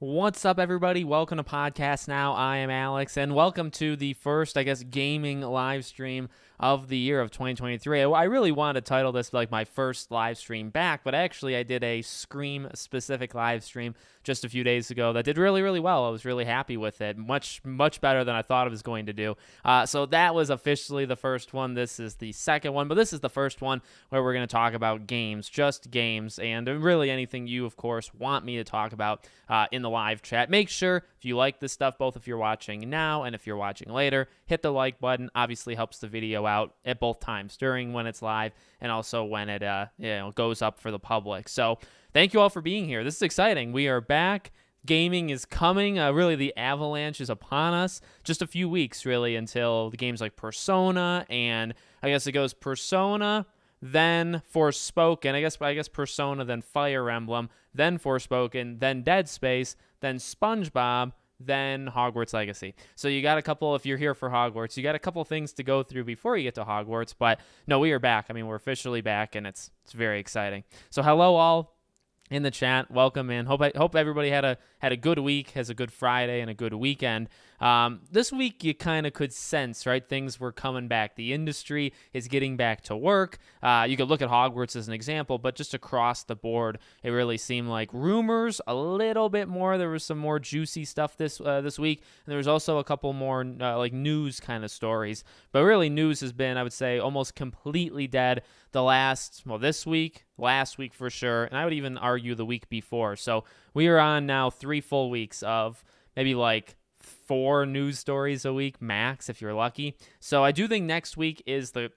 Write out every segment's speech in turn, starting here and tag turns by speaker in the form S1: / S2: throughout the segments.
S1: What's up, everybody? Welcome to Podcast Now. I am Alex, and welcome to the first, gaming live stream of the year of 2023. I really wanted to title this like my first live stream back, but actually I did a Scream-specific live stream just a few days ago that did really, really well. I was really happy with it. Much better than I thought it was going to do. So that was officially the first one. This is the second one, but this is the first one where we're going to talk about games, just games, and really anything you, of course, want me to talk about in the live chat. Make sure if you like this stuff, both if you're watching now and if you're watching later, hit the like button. Obviously helps the video out at both times, during when it's live and also when it goes up for the public. So thank you all for being here. This is exciting. We are back. Gaming is coming. Really, the avalanche is upon us. Just a few weeks, really, until the games like Persona, and I guess it goes Persona, then Forspoken. I guess Persona, then Fire Emblem, then Forspoken, then Dead Space, then SpongeBob, then Hogwarts Legacy. So you got a couple, if you're here for Hogwarts, you got a couple things to go through before you get to Hogwarts. But no, we are back. I mean, we're officially back, and it's very exciting. So hello all in the chat. Welcome in. Hope everybody had a good week, has a good Friday and a good weekend. This week you kind of could sense, right? Things were coming back. The industry is getting back to work. You could look at Hogwarts as an example, but just across the board, it really seemed like rumors a little bit more. There was some more juicy stuff this week, and there was also a couple more news kind of stories. But really, news has been, I would say, almost completely dead this week, last week for sure, and I would even argue the week before. So we are on now 3 full weeks of maybe 4 news stories a week max, if you're lucky. So I do think next week is the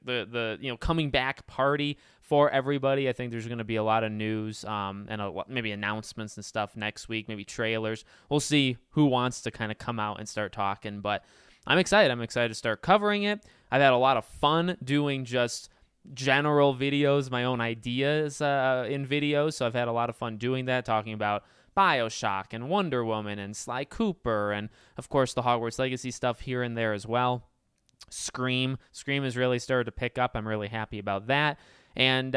S1: coming back party for everybody. I think there's going to be a lot of news and maybe announcements and stuff next week, maybe trailers. We'll see who wants to kind of come out and start talking, but I'm excited. I'm excited to start covering it. I've had a lot of fun doing just general videos, my own ideas in videos, so I've had a lot of fun doing that, talking about BioShock and Wonder Woman and Sly Cooper and, of course, the Hogwarts Legacy stuff here and there as well. Scream has really started to pick up. I'm really happy about that. And,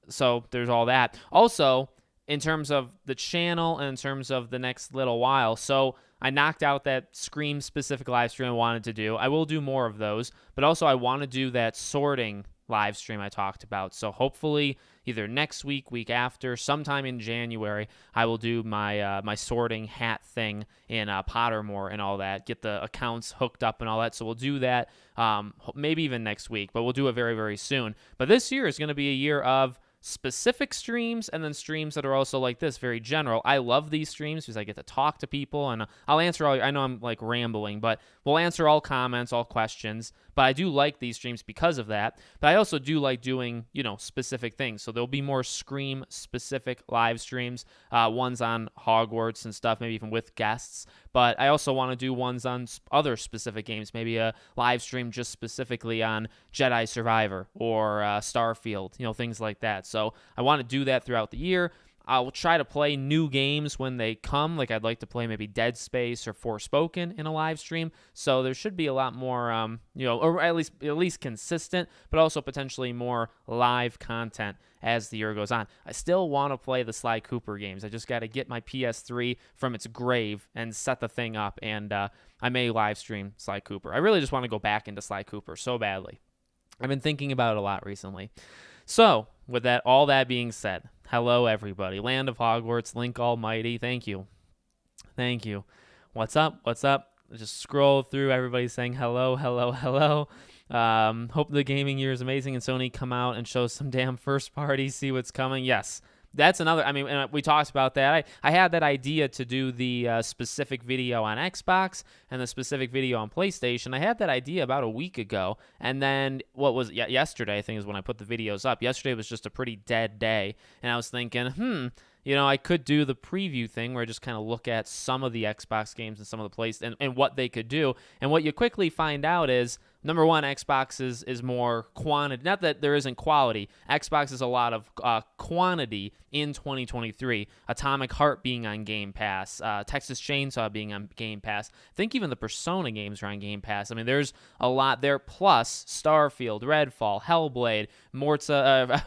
S1: so there's all that. Also, in terms of the channel and in terms of the next little while, so I knocked out that Scream-specific live stream I wanted to do. I will do more of those, but also I want to do that sorting live stream I talked about. So hopefully either next week after, sometime in January, I will do my sorting hat thing in Pottermore and all that, get the accounts hooked up and all that. So we'll do that maybe even next week, but we'll do it very, very soon. But this year is going to be a year of specific streams and then streams that are also like this, very general. I love these streams because I get to talk to people, and I'll answer all. I know I'm rambling, but we'll answer all comments, all questions. But I do like these streams because of that. But I also do like doing specific things. So there'll be more Scream specific live streams, ones on Hogwarts and stuff, maybe even with guests. But I also want to do ones on other specific games, maybe a live stream just specifically on Jedi Survivor or Starfield, things like that. So I want to do that throughout the year. I'll try to play new games when they come. I'd like to play maybe Dead Space or Forspoken in a live stream. So there should be a lot more, or at least consistent, but also potentially more live content as the year goes on. I still want to play the Sly Cooper games. I just got to get my PS3 from its grave and set the thing up, and I may live stream Sly Cooper. I really just want to go back into Sly Cooper so badly. I've been thinking about it a lot recently. So, with all that being said, hello everybody. Land of Hogwarts, Link Almighty, thank you. Thank you. What's up? Just scroll through everybody saying hello. Hope the gaming year is amazing and Sony come out and show some damn first party, see what's coming. Yes. That's another, and we talked about that. I had that idea to do the specific video on Xbox and the specific video on PlayStation. I had that idea about a week ago, and then yesterday, I think, is when I put the videos up. Yesterday was just a pretty dead day, and I was thinking, I could do the preview thing where I just kind of look at some of the Xbox games and some of the PlayStation and what they could do. And what you quickly find out is, number one, Xbox is more quantity. Not that there isn't quality. Xbox is a lot of quantity in 2023. Atomic Heart being on Game Pass, Texas Chainsaw being on Game Pass. I think even the Persona games are on Game Pass. I mean, there's a lot there. Plus Starfield, Redfall, Hellblade, Forza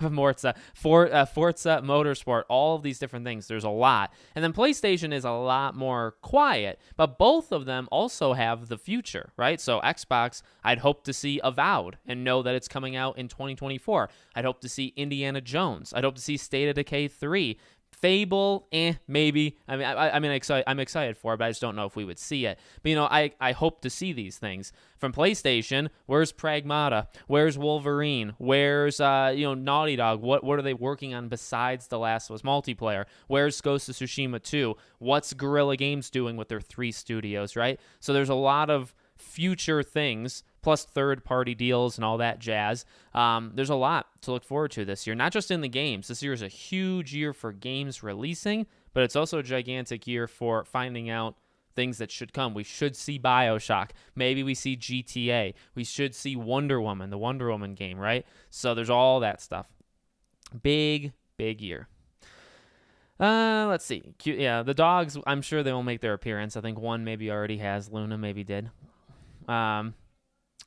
S1: Motorsport, all of these different things. There's a lot. And then PlayStation is a lot more quiet, but both of them also have the future, right? So Xbox, I'd hope to see Avowed and know that it's coming out in 2024. I'd hope to see Indiana Jones. I'd hope to see State of Decay 3. Fable, maybe. I mean, I'm excited for it, but I just don't know if we would see it. But, I hope to see these things. From PlayStation, where's Pragmata? Where's Wolverine? Where's, Naughty Dog? What are they working on besides The Last of Us multiplayer? Where's Ghost of Tsushima 2? What's Guerrilla Games doing with their 3 studios, right? So there's a lot of future things, plus third-party deals and all that jazz. There's a lot to look forward to this year, not just in the games. This year is a huge year for games releasing, but it's also a gigantic year for finding out things that should come. We should see BioShock. Maybe we see GTA. We should see Wonder Woman, the Wonder Woman game, right? So there's all that stuff. Big year. Let's see. Yeah, the dogs, I'm sure they will make their appearance. I think one maybe already has. Luna maybe did. I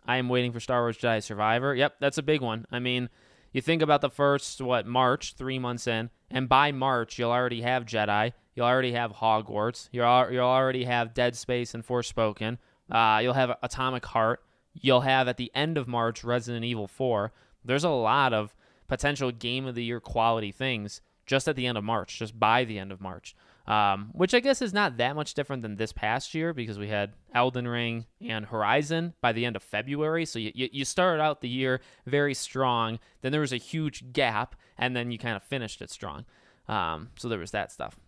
S1: am waiting for Star Wars Jedi Survivor. Yep, that's a big one. I mean, you think about the first, March, 3 months in, and by March, you'll already have Jedi. You'll already have Hogwarts. You'll already have Dead Space and Forspoken. You'll have Atomic Heart. You'll have, at the end of March, Resident Evil 4. There's a lot of potential Game of the Year quality things just at the end of March, just by the end of March. Which I guess is not that much different than this past year because we had Elden Ring and Horizon by the end of February. So you started out the year very strong, then there was a huge gap, and then you kind of finished it strong. So there was that stuff.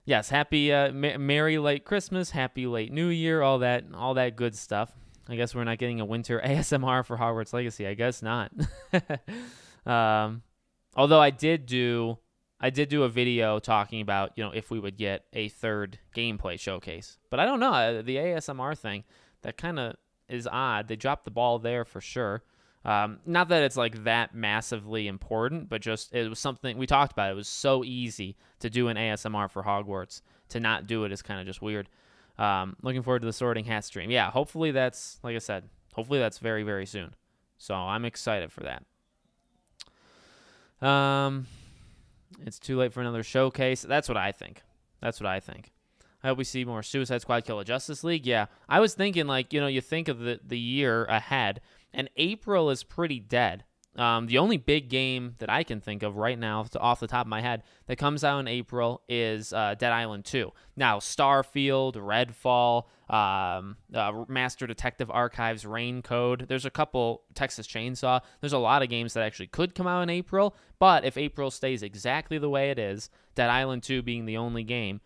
S1: Yes, happy merry late Christmas, happy late New Year, all that good stuff. I guess we're not getting a winter ASMR for Hogwarts Legacy. I guess not. Although I did do a video talking about, if we would get a third gameplay showcase. But I don't know. The ASMR thing, that kind of is odd. They dropped the ball there for sure. Not that it's like that massively important, but just it was something we talked about. It was so easy to do an ASMR for Hogwarts. To not do it is kind of just weird. Looking forward to the Sorting Hat stream. Yeah, hopefully that's, like I said, hopefully that's very, very soon. So I'm excited for that. It's too late for another showcase. That's what I think. I hope we see more Suicide Squad, Kill the Justice League. Yeah, I was thinking, you think of the year ahead, and April is pretty dead. The only big game that I can think of right now, off the top of my head, that comes out in April is Dead Island 2. Now, Starfield, Redfall, Master Detective Archives, Rain Code. There's a couple, Texas Chainsaw. There's a lot of games that actually could come out in April, but if April stays exactly the way it is, Dead Island 2 being the only game,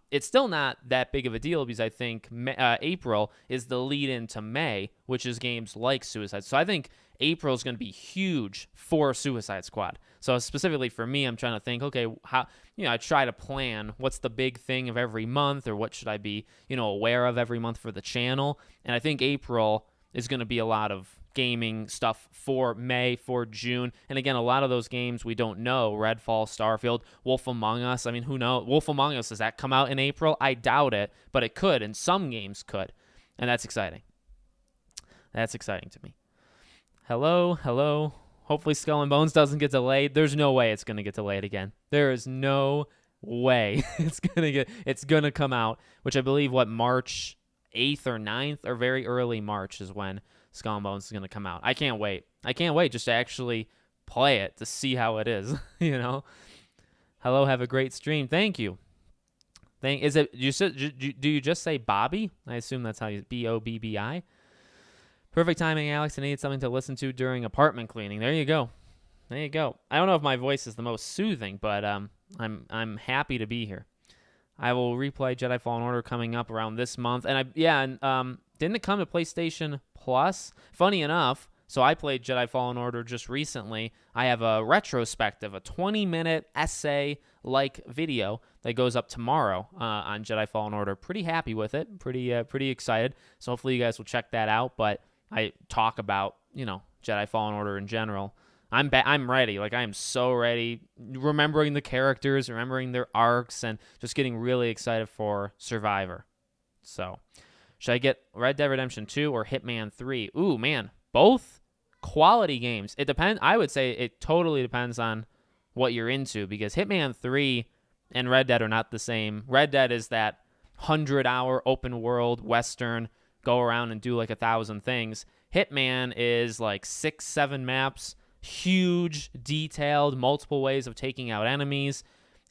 S1: it's still not that big of a deal because I think April is the lead into May, which is games like Suicide. So I think April is going to be huge for Suicide Squad. So specifically for me, I'm trying to think, okay, how, I try to plan what's the big thing of every month or what should I be, aware of every month for the channel. And I think April is going to be a lot of gaming stuff for May, for June. And again, a lot of those games we don't know. Redfall, Starfield, Wolf Among Us. I mean, who knows? Wolf Among Us, does that come out in April? I doubt it, but it could, and some games could. And that's exciting. That's exciting to me. Hello. Hopefully Skull and Bones doesn't get delayed. There's no way it's going to get delayed again. There is no way it's going to come out, which I believe, March 8th or 9th or very early March is when Skull and Bones is going to come out. I can't wait just to actually play it, to see how it is, Hello, have a great stream. Thank you. Do you just say Bobby? I assume that's how you, Bobbi. Perfect timing, Alex. I needed something to listen to during apartment cleaning. There you go. I don't know if my voice is the most soothing, but I'm happy to be here. I will replay Jedi Fallen Order coming up around this month, and didn't it come to PlayStation Plus? Funny enough, so I played Jedi Fallen Order just recently. I have a retrospective, a 20-minute essay-like video that goes up tomorrow on Jedi Fallen Order. Pretty happy with it. Pretty excited. So hopefully you guys will check that out. But I talk about, Jedi Fallen Order in general I'm ready. Like, I am so ready. Remembering the characters, remembering their arcs, and just getting really excited for Survivor. So, should I get Red Dead Redemption 2 or Hitman 3? Ooh, man, both quality games. It depends. I would say it totally depends on what you're into, because Hitman 3 and Red Dead are not the same. Red Dead is that 100-hour open world Western, go around and do like 1,000 things. Hitman is like 6-7 maps, huge, detailed, multiple ways of taking out enemies.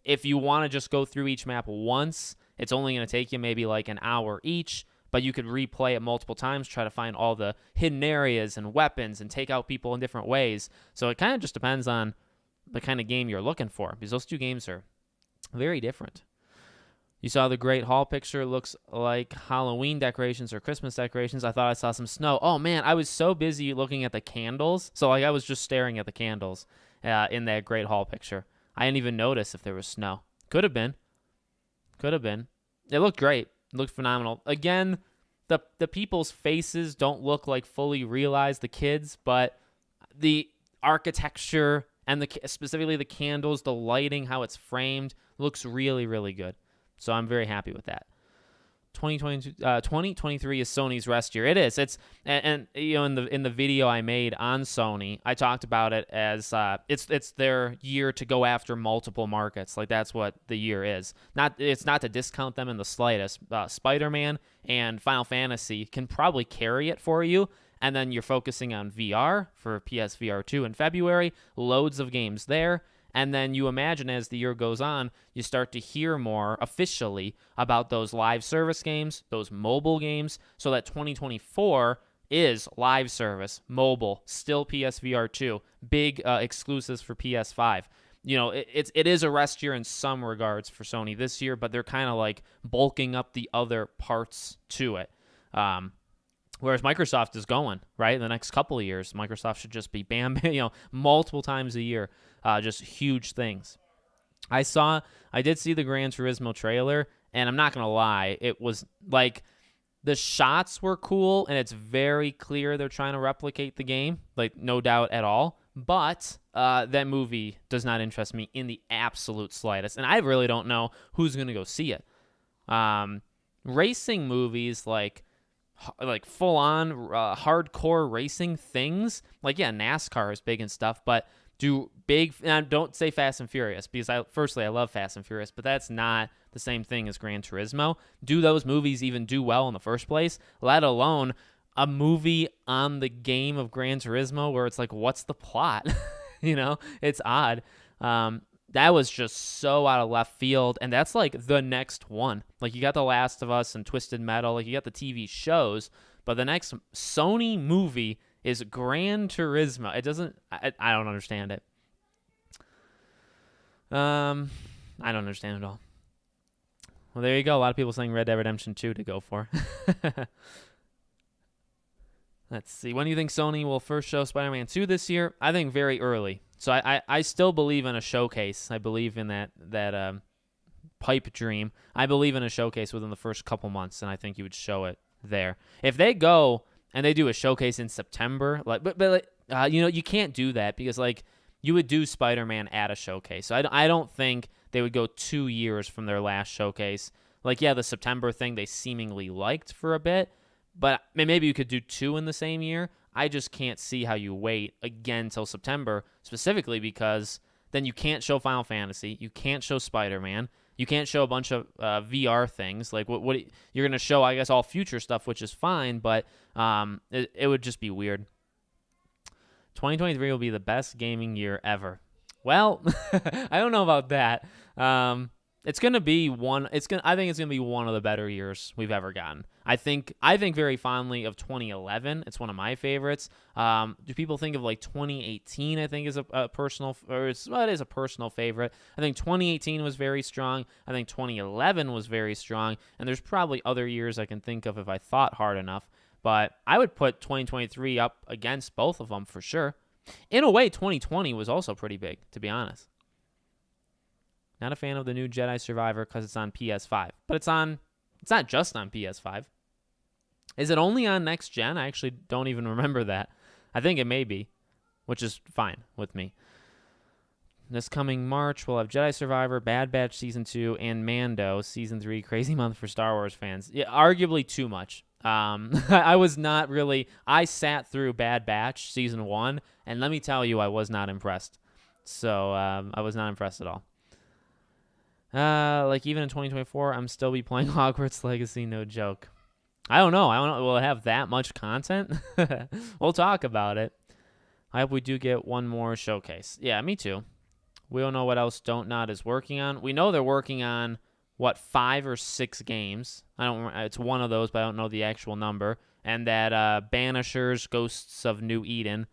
S1: If you want to just go through each map once, it's only going to take you maybe like an hour each, but you could replay it multiple times, try to find all the hidden areas and weapons and take out people in different ways. So it kind of just depends on the kind of game you're looking for, because those two games are very different. You saw the Great Hall picture. Looks like Halloween decorations or Christmas decorations. I thought I saw some snow. Oh, man, I was so busy looking at the candles. So, like, I was just staring at the candles in that Great Hall picture. I didn't even notice if there was snow. Could have been. Could have been. It looked great. It looked phenomenal. Again, the people's faces don't look like fully realized, the kids, but the architecture and specifically the candles, the lighting, how it's framed, looks really, really good. So I'm very happy with that. 2023 is Sony's rest year. It is. It's and you know, in the video I made on Sony, I talked about it as it's their year to go after multiple markets. Like, that's what the year is. It's not to discount them in the slightest. Spider-Man and Final Fantasy can probably carry it for you. And then you're focusing on VR for PSVR 2 in February. Loads of games there. And then you imagine as the year goes on, you start to hear more officially about those live service games, those mobile games, so that 2024 is live service, mobile, still PSVR 2, big exclusives for PS5. You know, it is a rest year in some regards for Sony this year, but they're kind of like bulking up the other parts to it. Whereas Microsoft is going, right? In the next couple of years, Microsoft should just be bam, multiple times a year, just huge things. I did see the Gran Turismo trailer, and I'm not going to lie, it was like the shots were cool, and it's very clear they're trying to replicate the game, like no doubt at all. But that movie does not interest me in the absolute slightest, and I really don't know who's going to go see it. Racing movies like full-on hardcore racing things, like, yeah, NASCAR is big and stuff, but and don't say Fast and Furious, because I love Fast and Furious, but that's not the same thing as Gran Turismo. Do those movies even do well in the first place, let alone a movie on the game of Gran Turismo where it's like, what's the plot? It's odd. That was just so out of left field, and that's like the next one. Like, you got The Last of Us and Twisted Metal, like you got the TV shows, but the next Sony movie is Gran Turismo. I don't understand it. I don't understand it all. Well, there you go. A lot of people saying Red Dead Redemption 2 to go for. Let's see. When do you think Sony will first show Spider-Man 2 this year? I think very early. So I still believe in a showcase. I believe in that pipe dream. I believe in a showcase within the first couple months, and I think you would show it there. If they go and they do a showcase in September, you can't do that, because like you would do Spider-Man at a showcase. So I don't think they would go 2 years from their last showcase. Like, yeah, the September thing they seemingly liked for a bit, but maybe you could do 2 in the same year. I just can't see how you wait again till September, specifically because then you can't show Final Fantasy, you can't show Spider-Man, you can't show a bunch of VR things. Like, what you're going to show, I guess, all future stuff, which is fine, but it would just be weird. 2023 will be the best gaming year ever. Well, I don't know about that. It's going to be I think it's going to be one of the better years we've ever gotten. I think very fondly of 2011. It's one of my favorites. Do people think of like 2018? I think is a personal, it is a personal favorite. I think 2018 was very strong. I think 2011 was very strong. And there's probably other years I can think of if I thought hard enough. But I would put 2023 up against both of them for sure. In a way, 2020 was also pretty big, to be honest. Not a fan of the new Jedi Survivor because it's on PS5. But it's not just on PS5. Is it only on next gen? I actually don't even remember that. I think it may be. which is fine with me. This coming March, we'll have Jedi Survivor, Bad Batch Season 2, and Mando Season 3. Crazy month for Star Wars fans. Yeah, arguably too much. I was not really... I sat through Bad Batch Season 1, and let me tell you, I was not impressed. So, I was not impressed at all. Like, even in 2024, I'm still be playing Hogwarts Legacy, no joke. I don't know. Will it have that much content? We'll talk about it. I hope we do get one more showcase. Yeah, me too. We don't know what else Don't Nod is working on. We know they're working on, 5 or 6 games. It's one of those, but I don't know the actual number. And that Banishers, Ghosts of New Eden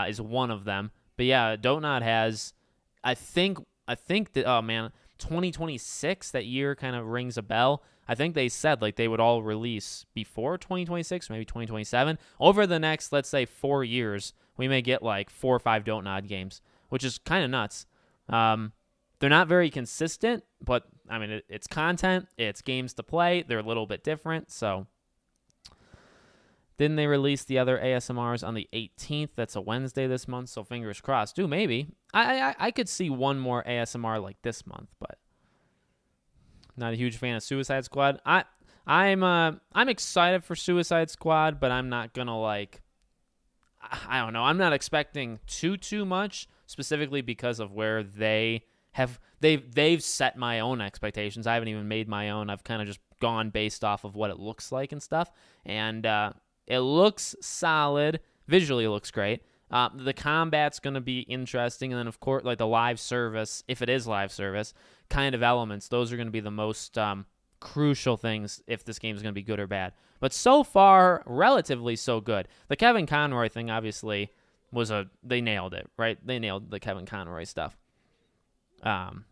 S1: is one of them. But yeah, Don't Nod has, I think that, 2026, that year kind of rings a bell. I think they said like they would all release before 2026, maybe 2027. Over the next, let's say, 4 years, we may get like 4 or 5 Don't Nod games, which is kind of nuts. They're not very consistent, but I mean, it's content, it's games to play. They're a little bit different. So then they released the other ASMRs on the 18th. That's a Wednesday this month. So fingers crossed. Dude, maybe I could see one more ASMR like this month, but not a huge fan of Suicide Squad. I'm excited for Suicide Squad, but I'm not gonna like. I don't know. I'm not expecting too much, specifically because of where they've set my own expectations. I haven't even made my own. I've kind of just gone based off of what it looks like and stuff. And it looks solid. Visually, it looks great. The combat's going to be interesting. And then, of course, like the live service, if it is live service, kind of elements, those are going to be the most crucial things if this game is going to be good or bad. But so far, relatively so good. The Kevin Conroy thing, obviously, they nailed it, right? They nailed the Kevin Conroy stuff. I'm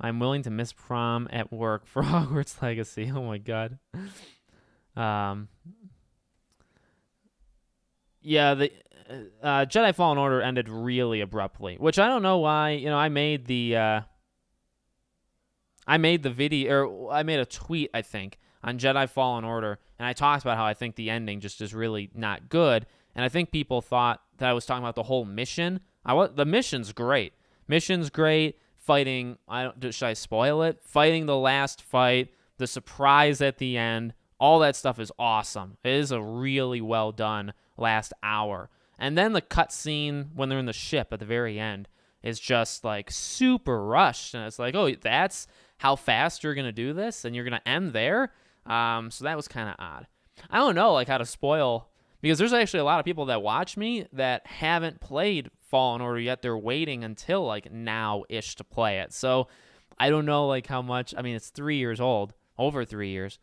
S1: willing to miss prom at work for Hogwarts Legacy. Oh my god. Yeah, the Jedi Fallen Order ended really abruptly, which I don't know why. You know, I made the video, or I made a tweet, I think, on Jedi Fallen Order, and I talked about how I think the ending just is really not good. And I think people thought that I was talking about the whole mission. The mission's great. Mission's great. Fighting, should I spoil it? Fighting the last fight, the surprise at the end, all that stuff is awesome. It is a really well done last hour. And then the cutscene when they're in the ship at the very end is just like super rushed. And it's like, oh, that's how fast you're going to do this? And you're going to end there? So that was kind of odd. I don't know like how to spoil, because there's actually a lot of people that watch me that haven't played Fallen Order yet. They're waiting until like now-ish to play it. So I don't know like how much. I mean, it's 3 years old, over 3 years.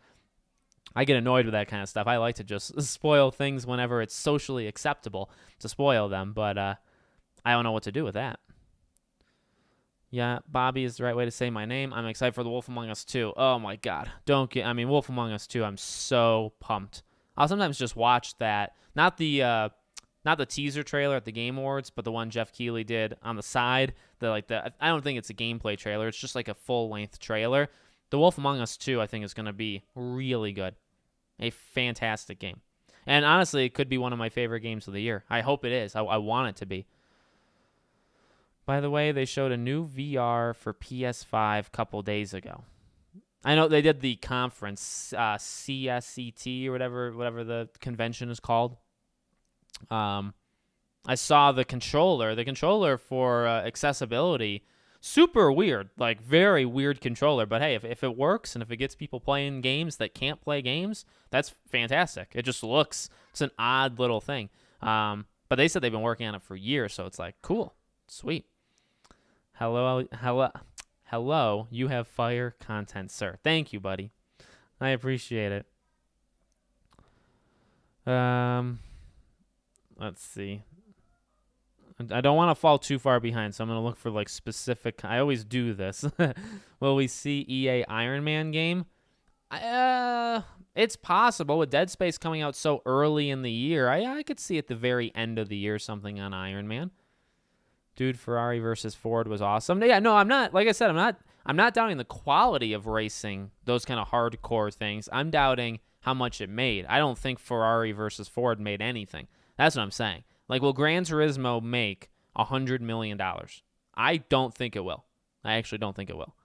S1: I get annoyed with that kind of stuff. I like to just spoil things whenever it's socially acceptable to spoil them, but I don't know what to do with that. Yeah, Bobby is the right way to say my name. I'm excited for The Wolf Among Us 2. Oh my god. Wolf Among Us 2, I'm so pumped. I'll sometimes just watch that. Not the teaser trailer at the Game Awards, but the one Jeff Keighley did on the side. I don't think it's a gameplay trailer. It's just like a full-length trailer. The Wolf Among Us 2, I think, is going to be really good. A fantastic game. And honestly, it could be one of my favorite games of the year. I hope it is. I want it to be. By the way, they showed a new VR for PS5 a couple days ago. I know they did the conference, CSCT or whatever the convention is called. I saw the controller. The controller for accessibility, super weird, like very weird controller. But hey, if it works and if it gets people playing games that can't play games, that's fantastic. It just looks, it's an odd little thing. But they said they've been working on it for years, so it's like, cool, sweet. Hello, you have fire content, sir. Thank you, buddy. I appreciate it. Let's see. I don't want to fall too far behind, so I'm going to look for like specific. I always do this. Will we see EA Iron Man game? It's possible with Dead Space coming out so early in the year. I could see at the very end of the year something on Iron Man. Dude, Ferrari versus Ford was awesome. Yeah, no, I'm not. Like I said, I'm not doubting the quality of racing, those kind of hardcore things. I'm doubting how much it made. I don't think Ferrari versus Ford made anything. That's what I'm saying. Like, will Gran Turismo make $100 million? I don't think it will. I actually don't think it will.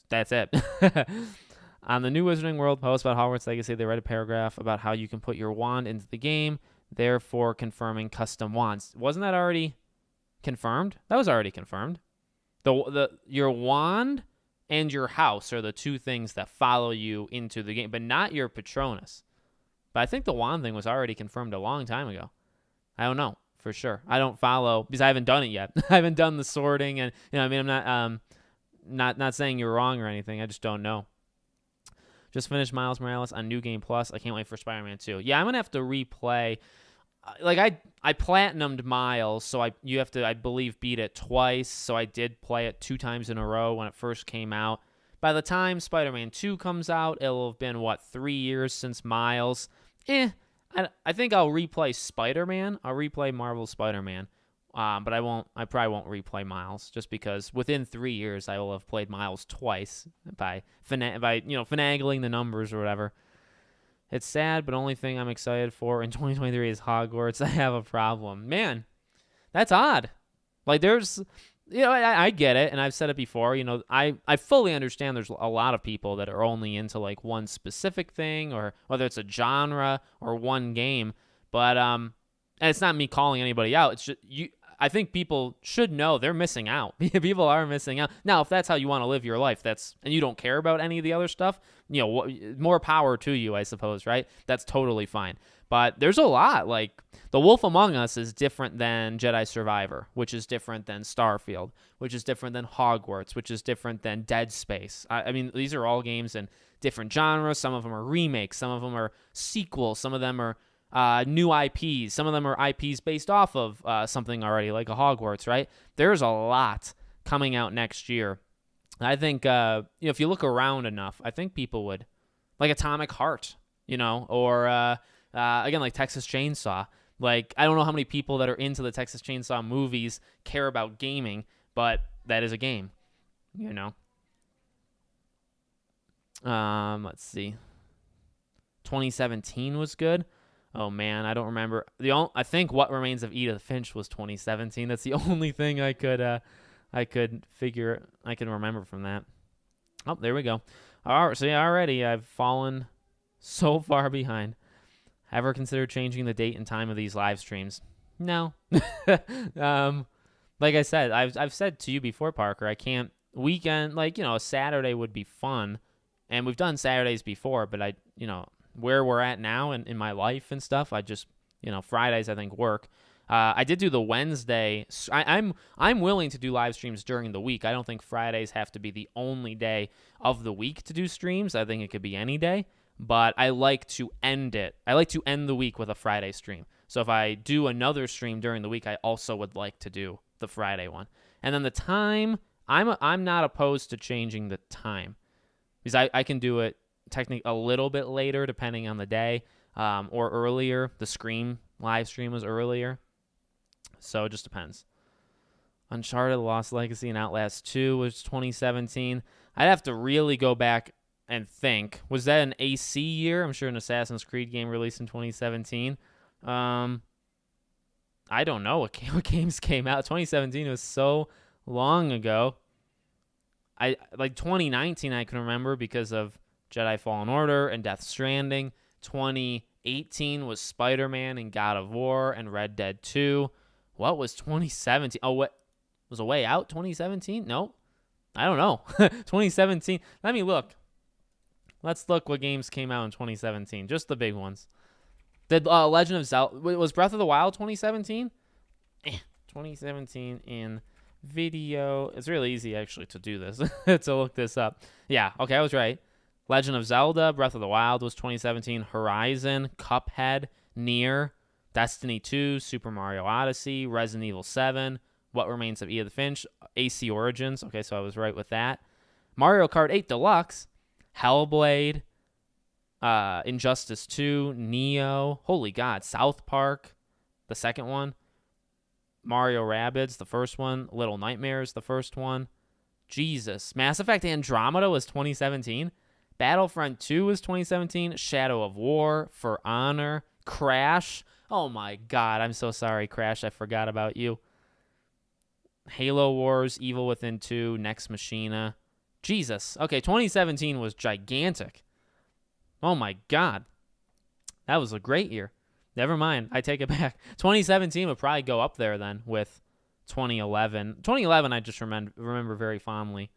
S1: That's it. On the new Wizarding World post about Hogwarts Legacy, they read a paragraph about how you can put your wand into the game, therefore confirming custom wands. Wasn't that already confirmed? That was already confirmed. Your wand and your house are the two things that follow you into the game, but not your Patronus. But I think the wand thing was already confirmed a long time ago. I don't know for sure. I don't follow because I haven't done it yet. I haven't done the sorting, and I'm not saying you're wrong or anything. I just don't know. Just finished Miles Morales on New Game Plus. I can't wait for Spider-Man 2. Yeah, I'm gonna have to replay. Like I platinumed Miles, so you have to, I believe, beat it twice. So I did play it 2 times in a row when it first came out. By the time Spider-Man 2 comes out, it'll have been 3 years since Miles. I think I'll replay Spider-Man. I'll replay Marvel's Spider-Man. But I probably won't replay Miles just because within 3 years I will have played Miles twice by finagling the numbers or whatever. It's sad, but only thing I'm excited for in 2023 is Hogwarts. I have a problem. Man, that's odd. Like, there's, I get it, and I've said it before. I fully understand there's a lot of people that are only into, like, one specific thing, or whether it's a genre or one game. But, and it's not me calling anybody out. It's just, I think people should know they're missing out. People are missing out. Now, if that's how you want to live your life, and you don't care about any of the other stuff, more power to you, I suppose, right? That's totally fine. But there's a lot. Like, The Wolf Among Us is different than Jedi Survivor, which is different than Starfield, which is different than Hogwarts, which is different than Dead Space. I mean, these are all games in different genres. Some of them are remakes. Some of them are sequels. Some of them are new IPs. Some of them are IPs based off of something already, like a Hogwarts, right? There's a lot coming out next year. I think, if you look around enough, I think people would, like Atomic Heart, or again, like Texas Chainsaw. Like, I don't know how many people that are into the Texas Chainsaw movies care about gaming, but that is a game, Let's see. 2017 was good. Oh man, I don't remember. I think What Remains of Edith Finch was 2017. That's the only thing I could remember from that. Oh, there we go. All right, so yeah, already I've fallen so far behind. Ever considered changing the date and time of these live streams? No. Like I said, I've said to you before, Parker, I can't weekend, a Saturday would be fun, and we've done Saturdays before, but where we're at now in my life and stuff, I just, Fridays I think work. I did do the Wednesday. I'm willing to do live streams during the week. I don't think Fridays have to be the only day of the week to do streams. I think it could be any day, but I like to end it. I like to end the week with a Friday stream. So if I do another stream during the week, I also would like to do the Friday one. And then the time, I'm not opposed to changing the time because I can do it technically a little bit later depending on the day, or earlier. The Scream live stream was earlier, so it just depends. Uncharted Lost Legacy and Outlast 2 was 2017. I'd have to really go back and think. Was that an AC year? I'm sure an Assassin's Creed game released in 2017. I don't know what games came out. 2017 was so long ago. I like 2019 I can remember because of Jedi Fallen Order and Death Stranding. 2018 was Spider-Man and God of War and Red Dead 2. What was 2017? Oh, what was A Way Out 2017? No, I don't know. 2017. Let me look. Let's look what games came out in 2017. Just the big ones. Did Legend of Zelda, was Breath of the Wild 2017? 2017 in video. It's really easy actually to do this, to look this up. Yeah, okay, I was right. Legend of Zelda, Breath of the Wild was 2017. Horizon, Cuphead, Nier, Destiny 2, Super Mario Odyssey, Resident Evil 7, What Remains of Edith Finch, AC Origins. Okay, so I was right with that. Mario Kart 8 Deluxe, Hellblade, Injustice 2, Neo, holy God, South Park, the second one, Mario Rabbids, the first one, Little Nightmares, the first one, Jesus, Mass Effect Andromeda was 2017, Battlefront 2 was 2017, Shadow of War, For Honor, Crash, Oh my God, I'm so sorry, Crash. I forgot about you. Halo Wars, Evil Within 2, Nex Machina. Jesus. Okay, 2017 was gigantic. Oh my God. That was a great year. Never mind. I take it back. 2017 would probably go up there then with 2011. 2011 I just remember very fondly.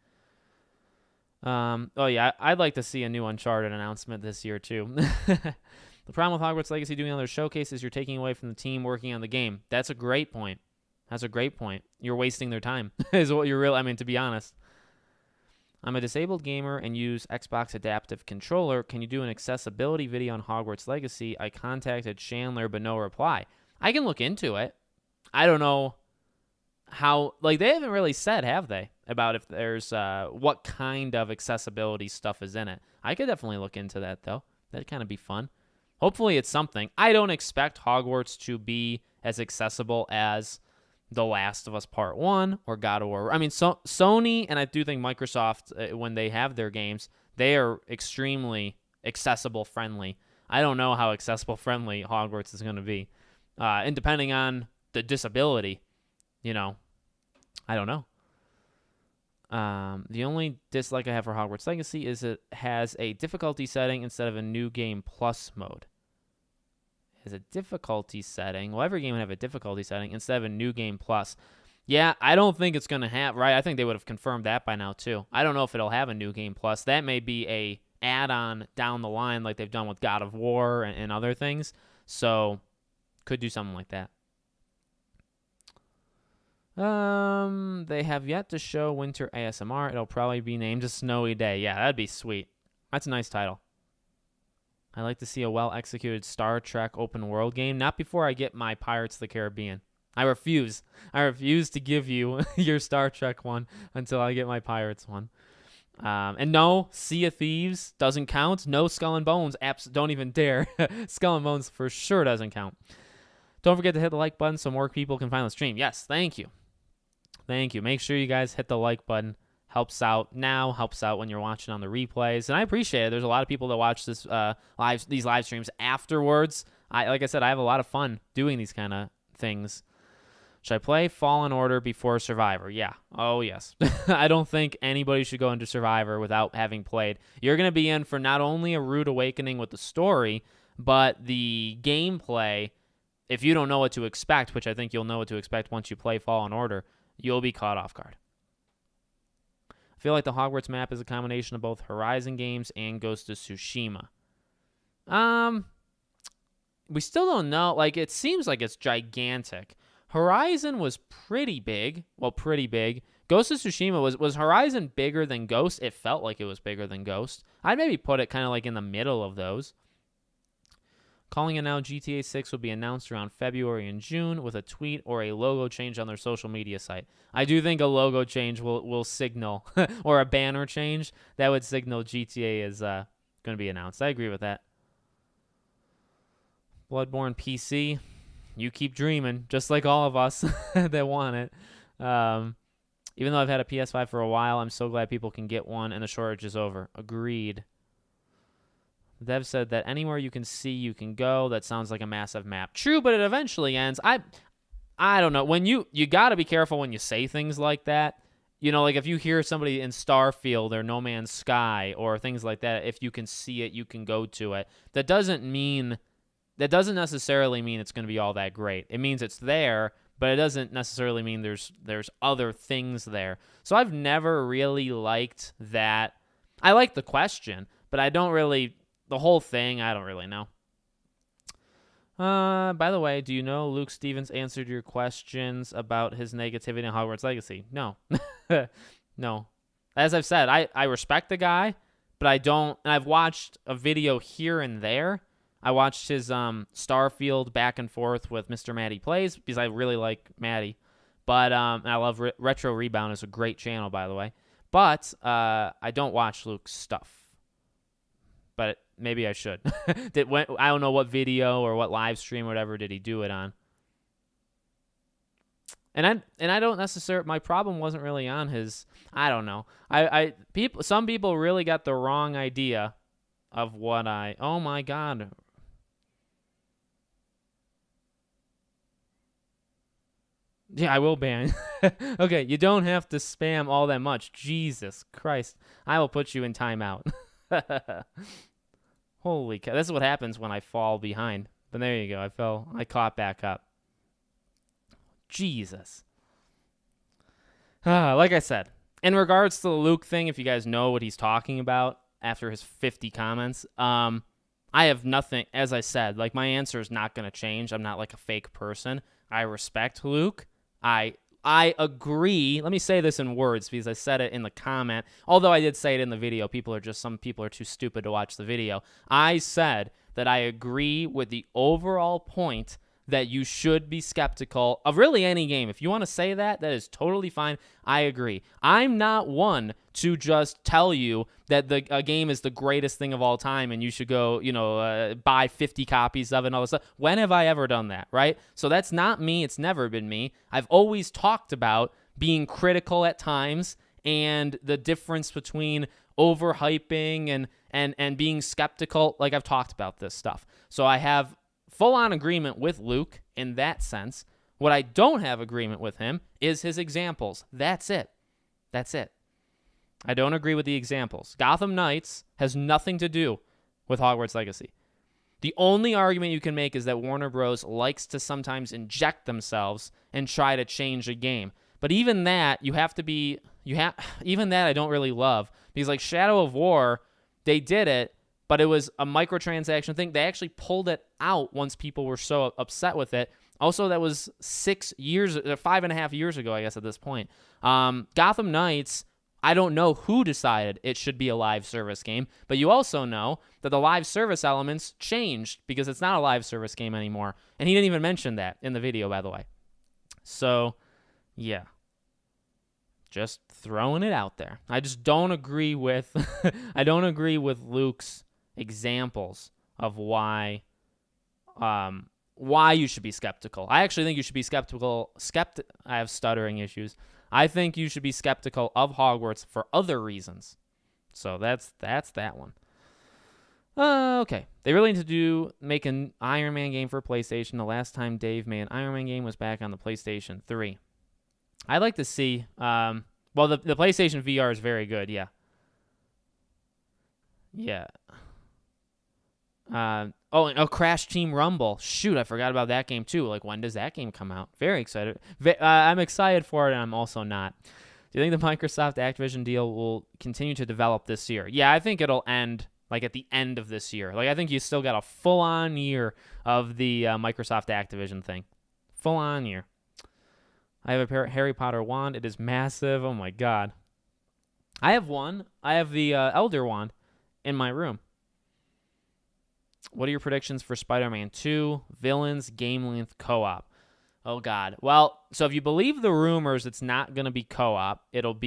S1: Oh yeah, I'd like to see a new Uncharted announcement this year too. The problem with Hogwarts Legacy doing another showcase is you're taking away from the team working on the game. That's a great point. You're wasting their time, is what you're really. I mean, to be honest. I'm a disabled gamer and use Xbox Adaptive Controller. Can you do an accessibility video on Hogwarts Legacy? I contacted Chandler, but no reply. I can look into it. I don't know how, like, they haven't really said, have they, about if there's what kind of accessibility stuff is in it. I could definitely look into that, though. That'd kind of be fun. Hopefully it's something. I don't expect Hogwarts to be as accessible as The Last of Us Part 1 or God of War. I mean, Sony, and I do think Microsoft, when they have their games, they are extremely accessible friendly. I don't know how accessible friendly Hogwarts is going to be. And depending on the disability, I don't know. The only dislike I have for Hogwarts Legacy is it has a difficulty setting instead of a new game plus mode. It has a difficulty setting. Well, every game would have a difficulty setting instead of a new game plus. Yeah, I don't think it's going to have, right? I think they would have confirmed that by now too. I don't know if it'll have a new game plus. That may be a add-on down the line like they've done with God of War and other things. So, could do something like that. They have yet to show Winter ASMR. It'll probably be named A Snowy Day. Yeah, that'd be sweet. That's a nice title. I'd like to see a well-executed Star Trek open-world game. Not before I get my Pirates of the Caribbean. I refuse. I refuse to give you your Star Trek one until I get my Pirates one. And no, Sea of Thieves doesn't count. No Skull and Bones. Don't even dare. Skull and Bones for sure doesn't count. Don't forget to hit the like button so more people can find the stream. Yes, thank you. Thank you. Make sure you guys hit the like button. Helps out now, helps out when you're watching on the replays. And I appreciate it. There's a lot of people that watch these live streams afterwards. Like I said, I have a lot of fun doing these kind of things. Should I play Fallen Order before Survivor? Yeah. Oh, yes. I don't think anybody should go into Survivor without having played. You're going to be in for not only a rude awakening with the story, but the gameplay. If you don't know what to expect, which I think you'll know what to expect once you play Fallen Order, you'll be caught off guard. I feel like the Hogwarts map is a combination of both Horizon games and Ghost of Tsushima. We still don't know. Like, it seems like it's gigantic. Horizon was pretty big. Well, pretty big. Ghost of Tsushima was Horizon bigger than Ghost? It felt like it was bigger than Ghost. I'd maybe put it kind of like in the middle of those. Calling it now, GTA 6 will be announced around February and June with a tweet or a logo change on their social media site. I do think a logo change will signal, or a banner change, that would signal GTA is going to be announced. I agree with that. Bloodborne PC, you keep dreaming, just like all of us that want it. Even though I've had a PS5 for a while, I'm so glad people can get one and the shortage is over. Agreed. Dev said that anywhere you can see, you can go. That sounds like a massive map. True, but it eventually ends. I don't know. When you got to be careful when you say things like that. Like if you hear somebody in Starfield or No Man's Sky or things like that, if you can see it, you can go to it. That doesn't necessarily mean it's going to be all that great. It means it's there, but it doesn't necessarily mean there's other things there. So I've never really liked that. I like the question, but I don't really... The whole thing, I don't really know. By the way, do you know Luke Stevens answered your questions about his negativity in Hogwarts Legacy? No. No. As I've said, I respect the guy, but I don't... And I've watched a video here and there. I watched his Starfield back and forth with Mr. Matty Plays, because I really like Matty. But and I love Retro Rebound. Is a great channel, by the way. But I don't watch Luke's stuff. But maybe I should. I don't know what video or what live stream or whatever did he do it on. And I don't necessarily... My problem wasn't really on his... I don't know. Some people really got the wrong idea of what I... Oh my God. Yeah, I will ban. Okay, you don't have to spam all that much. Jesus Christ. I will put you in timeout. Holy cow. This is what happens when I fall behind. But there you go. I caught back up. Jesus. Like I said, in regards to the Luke thing, if you guys know what he's talking about after his 50 comments, I have nothing, as I said, like my answer is not going to change. I'm not like a fake person. I respect Luke. I agree. Let me say this in words because I said it in the comment. Although I did say it in the video, some people are too stupid to watch the video. I said that I agree with the overall point that you should be skeptical of really any game. If you want to say that, that is totally fine. I agree. I'm not one to just tell you that a game is the greatest thing of all time and you should go, buy 50 copies of it and all this stuff. When have I ever done that, right? So that's not me. It's never been me. I've always talked about being critical at times and the difference between overhyping and being skeptical. Like I've talked about this stuff. So I have full-on agreement with Luke in that sense. What I don't have agreement with him is his examples. That's it. I don't agree with the examples. Gotham Knights has nothing to do with Hogwarts Legacy. The only argument you can make is that Warner Bros. Likes to sometimes inject themselves and try to change a game. But even that, even that I don't really love. Because like Shadow of War, they did it, but it was a microtransaction thing. They actually pulled it out once people were so upset with it. Also, that was 5.5 years ago, I guess, at this point. Gotham Knights, I don't know who decided it should be a live service game, but you also know that the live service elements changed because it's not a live service game anymore. And he didn't even mention that in the video, by the way. So, yeah. Just throwing it out there. I just don't agree with Luke's examples of why you should be skeptical. I actually think you should be skeptical. I have stuttering issues. I think you should be skeptical of Hogwarts for other reasons. So that's that one. Okay. They really need to make an Iron Man game for PlayStation. The last time Dave made an Iron Man game was back on the PlayStation 3. I'd like to see... the PlayStation VR is very good, yeah. Yeah. Crash Team Rumble. Shoot, I forgot about that game too. Like, when does that game come out? Very excited. I'm excited for it, and I'm also not. Do you think the Microsoft Activision deal will continue to develop this year? Yeah, I think it'll end like at the end of this year. Like, I think you still got a full-on year of the Microsoft Activision thing. Full-on year. I have a Harry Potter wand. It is massive. Oh, my God. I have one. I have the Elder wand in my room. What are your predictions for Spider-Man 2, villains, game length, co-op? Oh, God. Well, so if you believe the rumors, it's not going to be co-op. It'll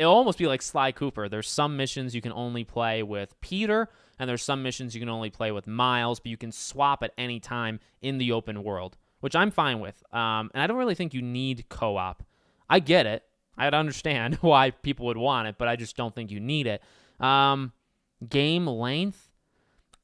S1: almost be like Sly Cooper. There's some missions you can only play with Peter, and there's some missions you can only play with Miles, but you can swap at any time in the open world, which I'm fine with. And I don't really think you need co-op. I get it. I'd understand why people would want it, but I just don't think you need it. Game length?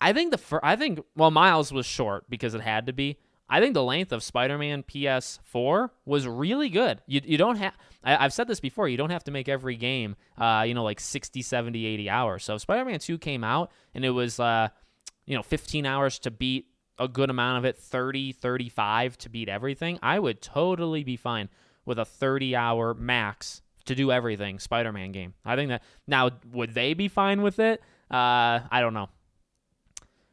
S1: I think Miles was short because it had to be. I think the length of Spider-Man PS4 was really good. You don't have... I've said this before. You don't have to make every game, like 60, 70, 80 hours. So if Spider-Man 2 came out and it was, 15 hours to beat a good amount of it, 30, 35 to beat everything, I would totally be fine with a 30-hour max to do everything Spider-Man game. I think that... Now, would they be fine with it? I don't know.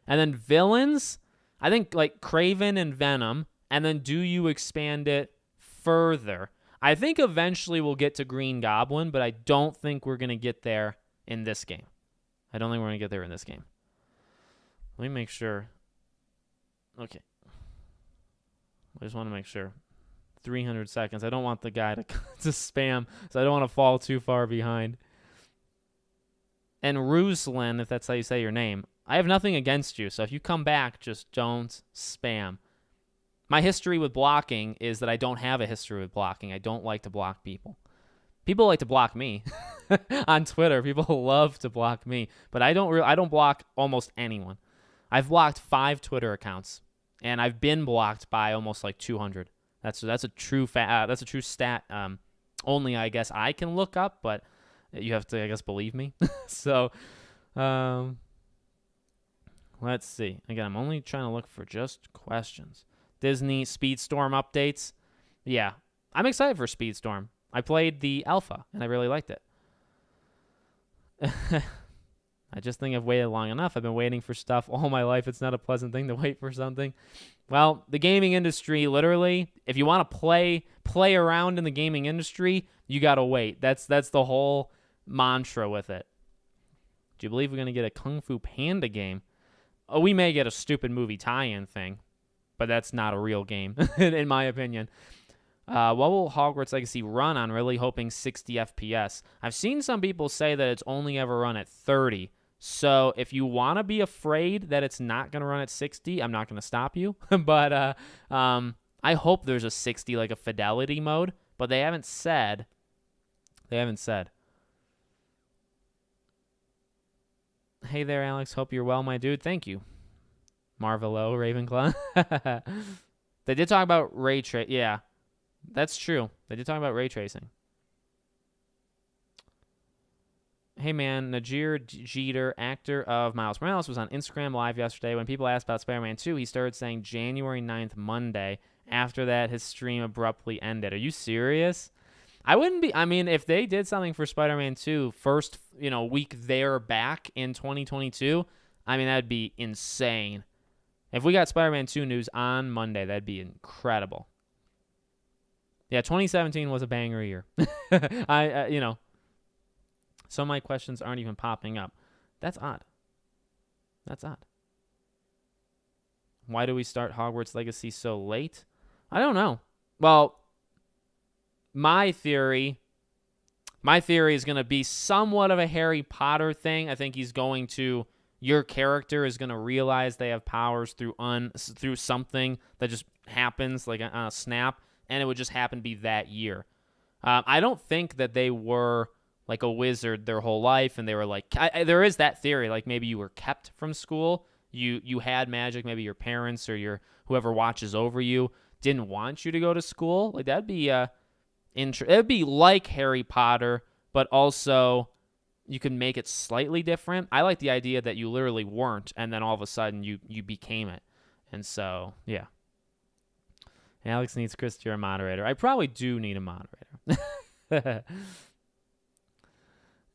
S1: And then villains, I think like Kraven and Venom, and then do you expand it further? I think eventually we'll get to Green Goblin, but I don't think we're going to get there in this game. Let me make sure. Okay. I just want to make sure. 300 seconds. I don't want the guy to spam, so I don't want to fall too far behind. And Ruslan, if that's how you say your name, I have nothing against you, so if you come back, just don't spam. My history with blocking is that I don't have a history with blocking. I don't like to block people. People like to block me on Twitter. People love to block me, but I don't block almost anyone. I've blocked 5 Twitter accounts, and I've been blocked by almost like 200. That's a true that's a true stat. Only I guess I can look up, but you have to, I guess, believe me. So, let's see. Again, I'm only trying to look for just questions. Disney Speedstorm updates. Yeah, I'm excited for Speedstorm. I played the alpha, and I really liked it. I just think I've waited long enough. I've been waiting for stuff all my life. It's not a pleasant thing to wait for something. Well, the gaming industry, literally, if you want to play around in the gaming industry, you got to wait. That's the whole mantra with it. Do you believe we're going to get a Kung Fu Panda game? Oh, we may get a stupid movie tie-in thing, but that's not a real game, in my opinion. What will Hogwarts Legacy run on? Really hoping 60 FPS. I've seen some people say that it's only ever run at 30. So if you want to be afraid that it's not going to run at 60, I'm not going to stop you. But I hope there's a 60, like a fidelity mode. But they haven't said. Hey there, Alex. Hope you're well, my dude. Thank you. Marvelo, Ravenclaw. They did talk about ray tracing. Yeah, that's true. They did talk about ray tracing. Hey, man, Najir Jeter, actor of Miles Morales, was on Instagram Live yesterday. When people asked about Spider-Man 2, he started saying January 9th, Monday. After that, his stream abruptly ended. Are you serious? I wouldn't be. I mean, if they did something for Spider-Man 2 first, week they're back in 2022, I mean, that'd be insane. If we got Spider-Man 2 news on Monday, that'd be incredible. Yeah, 2017 was a banger year. Some of my questions aren't even popping up. That's odd. Why do we start Hogwarts Legacy so late? I don't know. Well, my theory is going to be somewhat of a Harry Potter thing. I think your character is going to realize they have powers through something that just happens like on a snap, and it would just happen to be that year. I don't think that they were like a wizard their whole life, and they were like, there is that theory, like maybe you were kept from school, you had magic, maybe your parents or whoever watches over you didn't want you to go to school. Like that'd be it'd be like Harry Potter, but also you can make it slightly different. I like the idea that you literally weren't, and then all of a sudden you became it. And so, yeah. Alex needs Chris to be a moderator. I probably do need a moderator.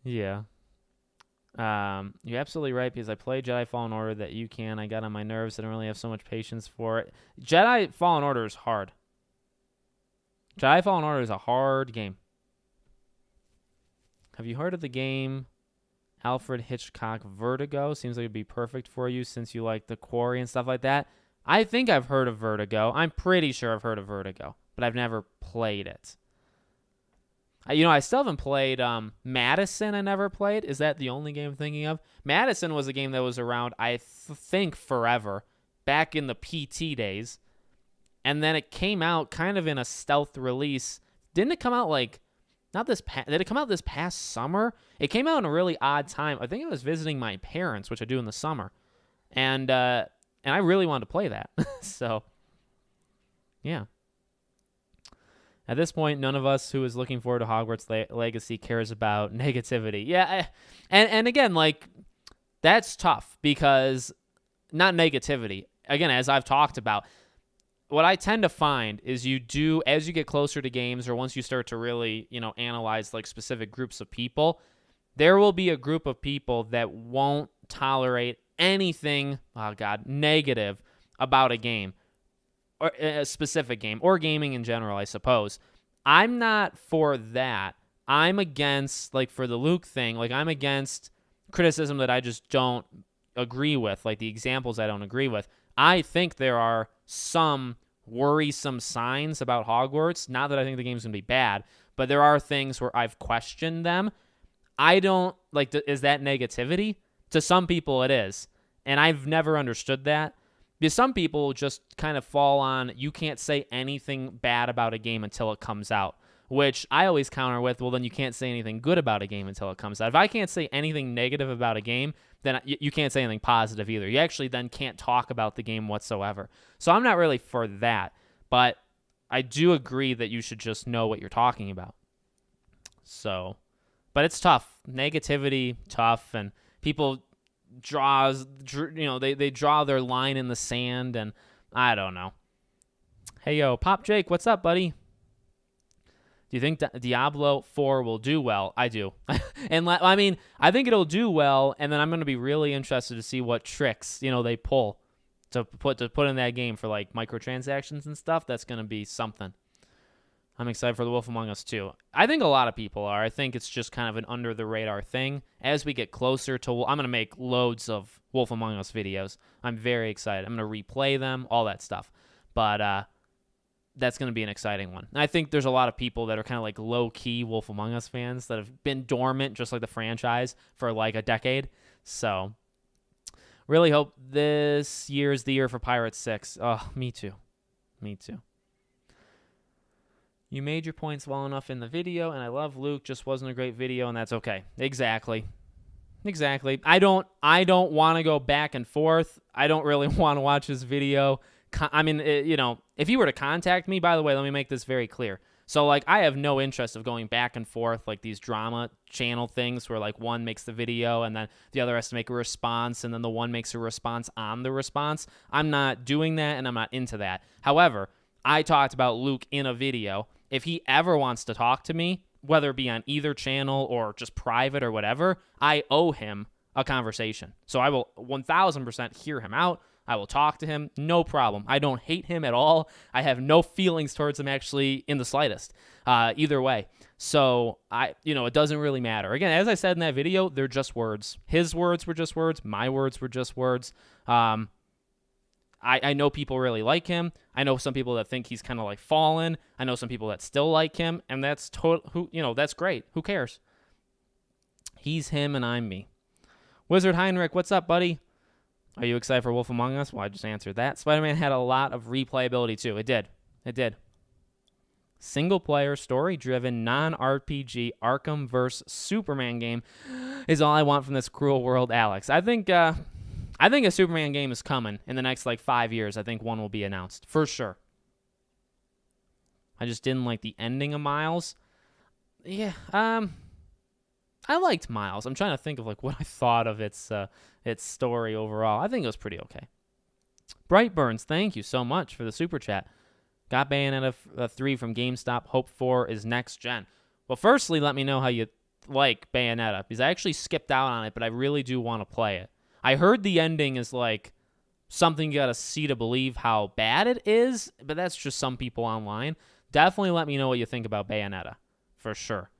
S1: Yeah. You're absolutely right, because I played Jedi Fallen Order that you can. I got on my nerves. I don't really have so much patience for it. Jedi Fallen Order is hard. Jedi Fallen Order is a hard game. Have you heard of the game Alfred Hitchcock Vertigo? Seems like it'd be perfect for you since you like The Quarry and stuff like that. I think I've heard of Vertigo. I'm pretty sure I've heard of Vertigo, but I've never played it. I still haven't played Madison. I never played. Is that the only game I'm thinking of? Madison was a game that was around, I think, forever, back in the PT days. And then it came out kind of in a stealth release. Didn't it come out did it come out this past summer? It came out in a really odd time. I think I was visiting my parents, which I do in the summer. And I really wanted to play that. So, yeah. At this point, none of us who is looking forward to Hogwarts Legacy cares about negativity. Yeah, and again, like, that's tough because not negativity. Again, as I've talked about, what I tend to find is as you get closer to games, or once you start to really, analyze like specific groups of people, there will be a group of people that won't tolerate anything, negative about a game, or a specific game, or gaming in general, I suppose. I'm not for that. I'm against, like, for the Luke thing, like, I'm against criticism that I just don't agree with, like the examples I don't agree with. I think there are some worrisome signs about Hogwarts. Not that I think the game's going to be bad, but there are things where I've questioned them. I don't, like, is that negativity? To some people it is, and I've never understood that. Because some people just kind of fall on, you can't say anything bad about a game until it comes out, which I always counter with, well, then you can't say anything good about a game until it comes out. If I can't say anything negative about a game, then you can't say anything positive either. You actually then can't talk about the game whatsoever. So I'm not really for that. But I do agree that you should just know what you're talking about. So, but it's tough. Negativity, tough, and people they draw their line in the sand, and I don't know. Hey, yo, Pop Jake, what's up, buddy? Do you think Diablo 4 will do well? I do. And I think it'll do well, and then I'm going to be really interested to see what tricks, they pull to put in that game for like microtransactions and stuff. That's going to be something. I'm excited for The Wolf Among Us 2. I think a lot of people are. I think it's just kind of an under-the-radar thing. As we get closer to... I'm going to make loads of Wolf Among Us videos. I'm very excited. I'm going to replay them, all that stuff. But that's going to be an exciting one. And I think there's a lot of people that are kind of like low-key Wolf Among Us fans that have been dormant, just like the franchise, for like a decade. So, really hope this year is the year for Pirates 6. Oh, me too. Me too. You made your points well enough in the video, and I love Luke. Just wasn't a great video, and that's okay. Exactly. I don't want to go back and forth. I don't really want to watch this video. If you were to contact me, by the way, let me make this very clear. So, like, I have no interest of going back and forth, like these drama channel things where, like, one makes the video and then the other has to make a response, and then the one makes a response on the response. I'm not doing that, and I'm not into that. However, I talked about Luke in a video. If he ever wants to talk to me, whether it be on either channel or just private or whatever, I owe him a conversation. So I will 1,000% hear him out. I will talk to him. No problem. I don't hate him at all. I have no feelings towards him actually in the slightest, either way. So it doesn't really matter. Again, as I said in that video, they're just words. His words were just words. My words were just words. I know people really like him. I know some people that think he's kind of like fallen. I know some people that still like him, and that's that's great. Who cares? He's him and I'm me. Wizard Heinrich, what's up, buddy? Are you excited for Wolf Among Us? Well, I just answered that. Spider-Man had a lot of replayability too. It did. Single-player, story-driven, non-RPG Arkham-verse Superman game is all I want from this cruel world, Alex. I think a Superman game is coming in the next, 5 years. I think one will be announced, for sure. I just didn't like the ending of Miles. Yeah, I liked Miles. I'm trying to think of, what I thought of its story overall. I think it was pretty okay. Brightburns, thank you so much for the super chat. Got Bayonetta 3 from GameStop. Hope 4 is next gen. Well, firstly, let me know how you like Bayonetta, because I actually skipped out on it, but I really do want to play it. I heard the ending is something you gotta see to believe how bad it is, but that's just some people online. Definitely let me know what you think about Bayonetta, for sure.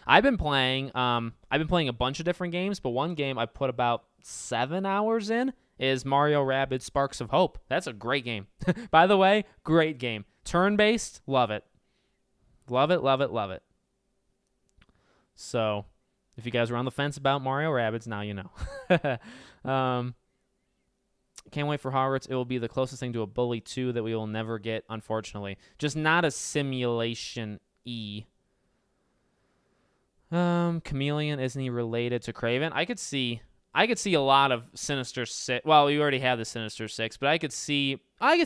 S1: I've been playing a bunch of different games, but one game I put about 7 hours in is Mario Rabbids Sparks of Hope. That's a great game. By the way, great game. Turn-based, love it. Love it, love it, love it. So, if you guys were on the fence about Mario Rabbids, now you know. Can't wait for Hogwarts. It will be the closest thing to a Bully 2 that we will never get, unfortunately. Just not a simulation-y. Chameleon, isn't he related to Craven? I could see a lot of Sinister Six. Well, you already have the Sinister Six, but I could see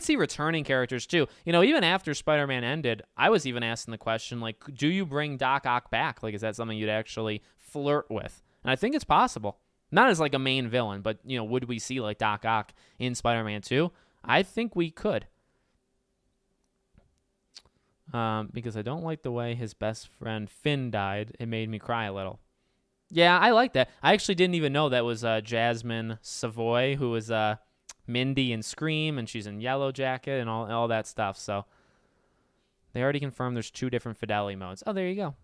S1: returning characters too. Even after Spider-Man ended, I was even asking the question, do you bring Doc Ock back? Is that something you'd actually flirt with? And I think it's possible. Not as a main villain, but would we see Doc Ock in Spider-Man 2? I think we could. Because I don't like the way his best friend Finn died. It made me cry a little. Yeah, I like that. I actually didn't even know that was Jasmine Savoy, who was Mindy in Scream, and she's in Yellow Jacket and all that stuff. So they already confirmed there's 2 different fidelity modes. Oh, there you go.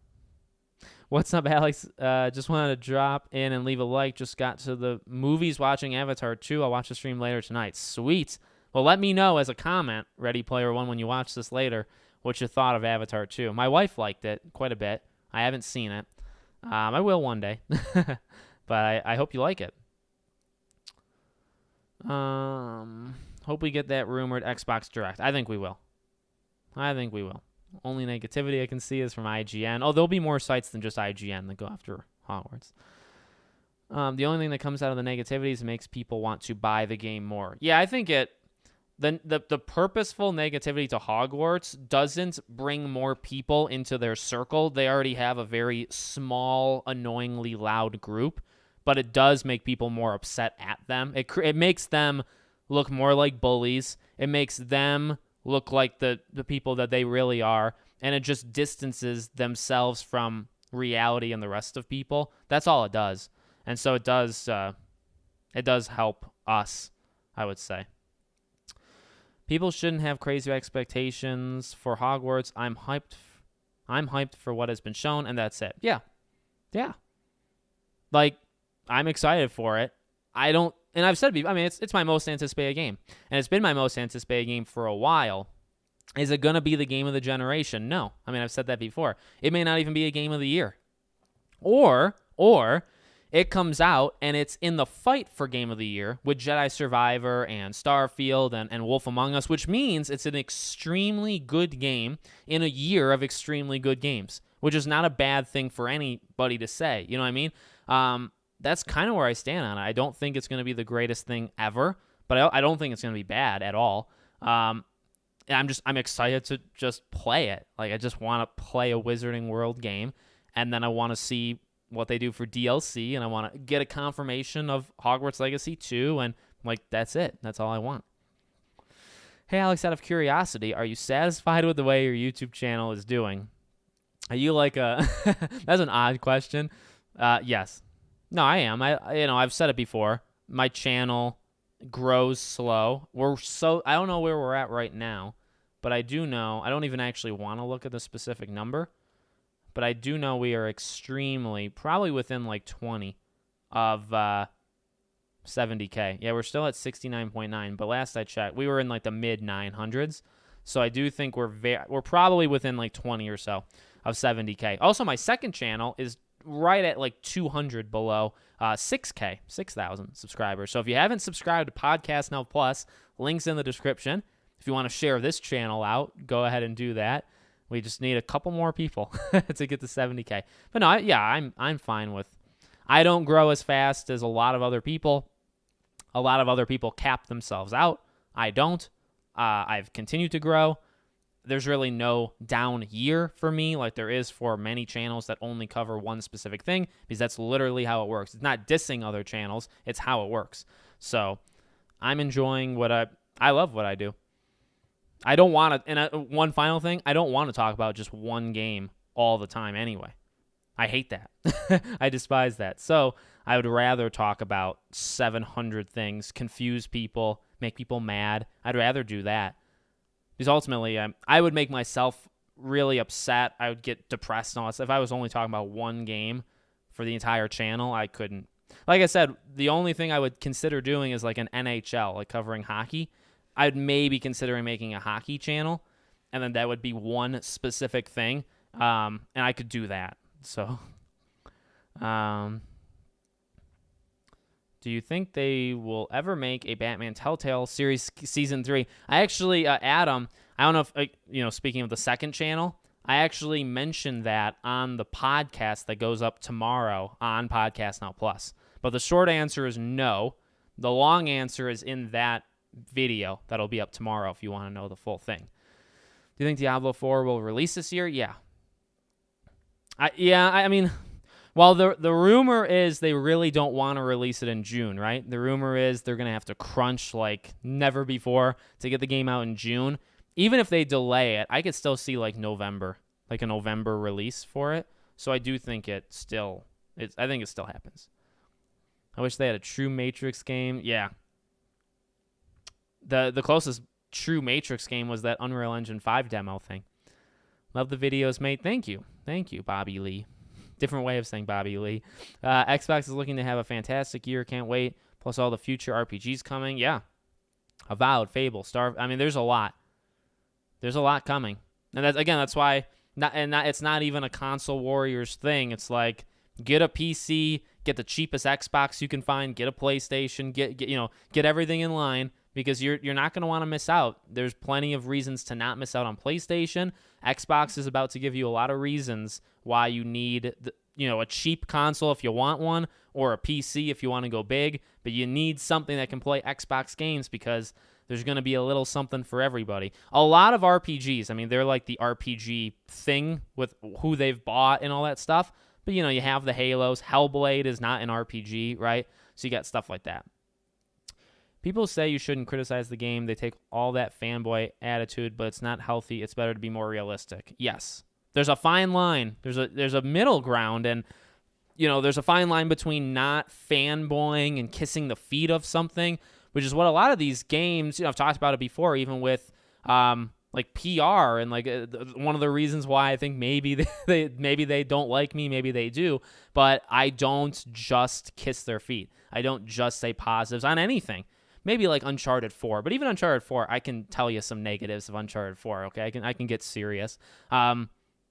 S1: What's up, Alex? Just wanted to drop in and leave a like. Just got to the movies watching Avatar 2. I'll watch the stream later tonight. Sweet. Well, let me know as a comment, Ready Player One, when you watch this later, what you thought of Avatar 2. My wife liked it quite a bit. I haven't seen it. I will one day. But I hope you like it. Hope we get that rumored Xbox Direct. I think we will. Only negativity I can see is from IGN. Oh, there'll be more sites than just IGN that go after Hogwarts. The only thing that comes out of the negativity is it makes people want to buy the game more. Yeah, I think the the purposeful negativity to Hogwarts doesn't bring more people into their circle. They already have a very small, annoyingly loud group, but it does make people more upset at them. It makes them look more like bullies. It makes them look like the people that they really are, and it just distances themselves from reality and the rest of people. That's all it does. And so it does help us, I would say. People shouldn't have crazy expectations for Hogwarts. I'm hyped for what has been shown, and that's it. Yeah. Like, I'm excited for it. And I've said before, I mean, it's my most anticipated game, and it's been my most anticipated game for a while. Is it going to be the game of the generation? No. I mean, I've said that before. It may not even be a game of the year. Or it comes out and it's in the fight for Game of the Year with Jedi Survivor and Starfield and Wolf Among Us, which means it's an extremely good game in a year of extremely good games, which is not a bad thing for anybody to say. You know what I mean? That's kind of where I stand on it. I don't think it's going to be the greatest thing ever, but I don't think it's going to be bad at all. And I'm excited to just play it. Like, I just want to play a Wizarding World game, and then I want to see what they do for DLC, and I want to get a confirmation of Hogwarts Legacy 2, and like, that's it. That's all I want. Hey, Alex, out of curiosity, are you satisfied with the way your YouTube channel is doing? Are you like a... That's an odd question. Yes. No, I am. I've said it before. My channel grows slow. I don't know where we're at right now, but I do know, I don't even actually want to look at the specific number, but I do know we are extremely, probably within like 20 of 70K. Yeah, we're still at 69.9, but last I checked, we were in like the mid 900s. So I do think we're probably within like 20 or so of 70K. Also, my second channel is right at like 200 below 6,000 subscribers. So if you haven't subscribed to Podcast Now Plus, links in the description. If you want to share this channel out, go ahead and do that. We just need a couple more people to get to 70K. But no, I'm fine with. I don't grow as fast as a lot of other people. A lot of other people cap themselves out. I don't. I've continued to grow. There's really no down year for me like there is for many channels that only cover one specific thing, because that's literally how it works. It's not dissing other channels. It's how it works. So I'm enjoying I love what I do. I don't want to, and one final thing, I don't want to talk about just one game all the time anyway. I hate that. I despise that. So I would rather talk about 700 things, confuse people, make people mad. I'd rather do that. Because ultimately, I would make myself really upset. I would get depressed and all that stuff. If I was only talking about one game for the entire channel, I couldn't. Like I said, the only thing I would consider doing is like an NHL, like covering hockey. I'd maybe considering making a hockey channel, and then that would be one specific thing, and I could do that. So, do you think they will ever make a Batman Telltale series season 3? I actually, Adam, I don't know if, speaking of the second channel, I actually mentioned that on the podcast that goes up tomorrow on Podcast Now Plus. But the short answer is no. The long answer is in that video that'll be up tomorrow if you want to know the full thing. Do you think Diablo 4 will release this year? Yeah. I mean, well, the rumor is they really don't want to release it in June, right? The rumor is they're going to have to crunch like never before to get the game out in June. Even if they delay it, I could still see like November, like a November release for it. So I do think I think it still happens. I wish they had a true Matrix game. Yeah. The closest true Matrix game was that Unreal Engine 5 demo thing. Love the videos, mate. Thank you, Bobby Lee. Different way of saying Bobby Lee. Xbox is looking to have a fantastic year. Can't wait. Plus all the future RPGs coming. Yeah. Avowed, Fable, Star. I mean, there's a lot. There's a lot coming. And that's why it's not even a console warriors thing. It's like, get a PC, get the cheapest Xbox you can find, get a PlayStation, get everything in line, because you're not going to want to miss out. There's plenty of reasons to not miss out on PlayStation. Xbox is about to give you a lot of reasons why you need a cheap console if you want one, or a PC if you want to go big, but you need something that can play Xbox games because there's going to be a little something for everybody. A lot of RPGs, I mean, they're like the RPG thing with who they've bought and all that stuff, but you have the Halos. Hellblade is not an RPG, right? So you got stuff like that. People say you shouldn't criticize the game. They take all that fanboy attitude, but it's not healthy. It's better to be more realistic. Yes. There's a fine line. There's a middle ground, and there's a fine line between not fanboying and kissing the feet of something, which is what a lot of these games, I've talked about it before, even with like PR and like one of the reasons why I think maybe they don't like me, maybe they do, but I don't just kiss their feet. I don't just say positives on anything. Maybe like Uncharted 4, but even Uncharted 4, I can tell you some negatives of Uncharted 4. Okay, I can get serious.